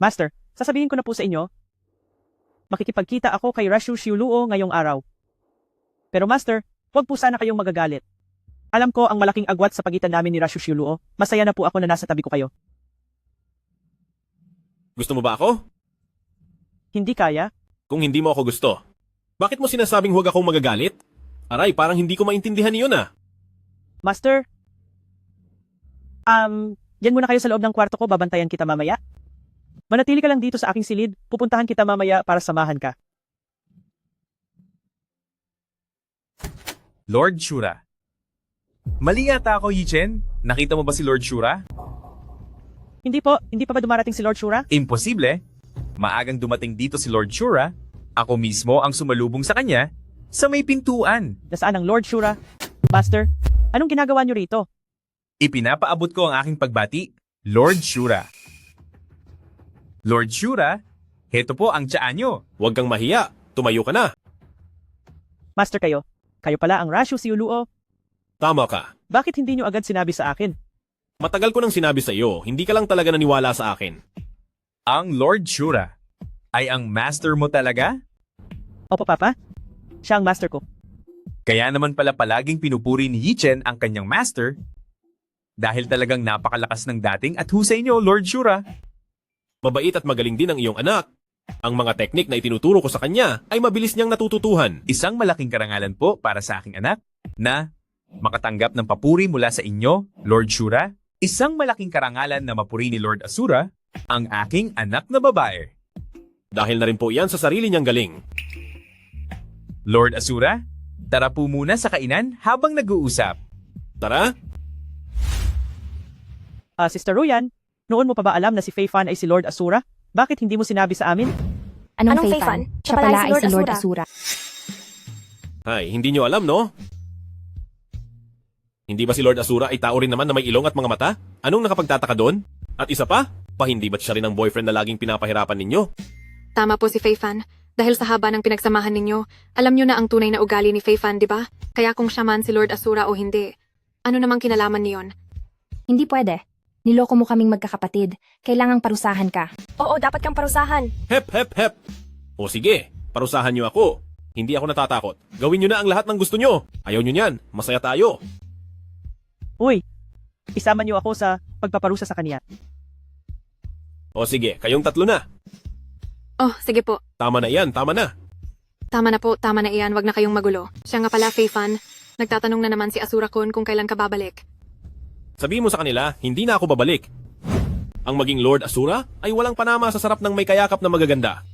Master, sasabihin ko na po sa inyo, makikipagkita ako kay Rashu Shiulu ngayong araw. Pero Master, huwag po sana kayong magagalit. Alam ko ang malaking agwat sa pagitan namin ni Rashu Shiulu. Masaya na po ako na nasa tabi ko kayo. Gusto mo ba ako? Hindi kaya? Kung hindi mo ako gusto, bakit mo sinasabing huwag akong magagalit? Aray, parang hindi ko maintindihan iyon Master? Diyan muna kayo sa loob ng kwarto ko, babantayan kita mamaya. Manatili ka lang dito sa aking silid, pupuntahan kita mamaya para samahan ka. Lord Shura. Mali yata ako, Yichen. Nakita mo ba si Lord Shura? Hindi pa ba dumarating si Lord Shura? Imposible. Maagang dumating dito si Lord Shura. Ako mismo ang sumalubong sa kanya sa may pintuan. Nasaan ang Lord Shura? Master, anong ginagawa niyo rito? Ipinapaabot ko ang aking pagbati, Lord Shura. Lord Shura, heto po ang tiyaan nyo. Huwag kang mahiya. Tumayo ka na. Master kayo. Kayo pala ang Rashu Shiulu. Tama ka. Bakit hindi nyo agad sinabi sa akin? Matagal ko nang sinabi sa iyo, hindi ka lang talaga naniwala sa akin. Ang Lord Shura ay ang master mo talaga? Opo, Papa. Siya ang master ko. Kaya naman pala palaging pinupuri ni Yichen ang kanyang master dahil talagang napakalakas ng dating at husay niyo, Lord Shura. Mabait at magaling din ang iyong anak. Ang mga teknik na itinuturo ko sa kanya ay mabilis niyang natututuhan. Isang malaking karangalan po para sa aking anak na makatanggap ng papuri mula sa inyo, Lord Shura. Isang malaking karangalan na mapuri ni Lord Asura ang aking anak na babae. Dahil na rin po iyan sa sarili niyang galing. Lord Asura, tara po muna sa kainan habang nag-uusap. Tara? Sister Ruyan, noon mo pa ba alam na si Fei Fan ay si Lord Asura? Bakit hindi mo sinabi sa amin? Anong Fei Fan? Siya pala ay si Lord Asura. Ay, hindi niyo alam, no? Hindi ba si Lord Asura ay tao rin naman na may ilong at mga mata? Anong nakapagtataka doon? At isa pa, hindi ba't siya rin ang boyfriend na laging pinapahirapan ninyo? Tama po si Fei Fan. Dahil sa haba ng pinagsamahan ninyo, alam niyo na ang tunay na ugali ni Fei Fan, di ba? Kaya kung siya man si Lord Asura o hindi, ano namang kinalaman niyon? Hindi pwede. Niloko mo kaming magkakapatid. Kailangang parusahan ka. Oo, dapat kang parusahan. Hep, hep, hep! O sige, parusahan niyo ako. Hindi ako natatakot. Gawin niyo na ang lahat ng gusto niyo. Ayaw niyo niyan. Masaya tayo. Uy, isama niyo ako sa pagpaparusa sa kanya. O sige, kayong tatlo na. Oh, sige po. Tama na iyan, tama na. Tama na po, tama na iyan. Wag na kayong magulo. Siya nga pala, Fei Fan. Nagtatanong na naman si Asura-kun kung kailan ka babalik. Sabihin mo sa kanila, hindi na ako babalik. Ang maging Lord Asura ay walang panama sa sarap ng may kayakap na magaganda.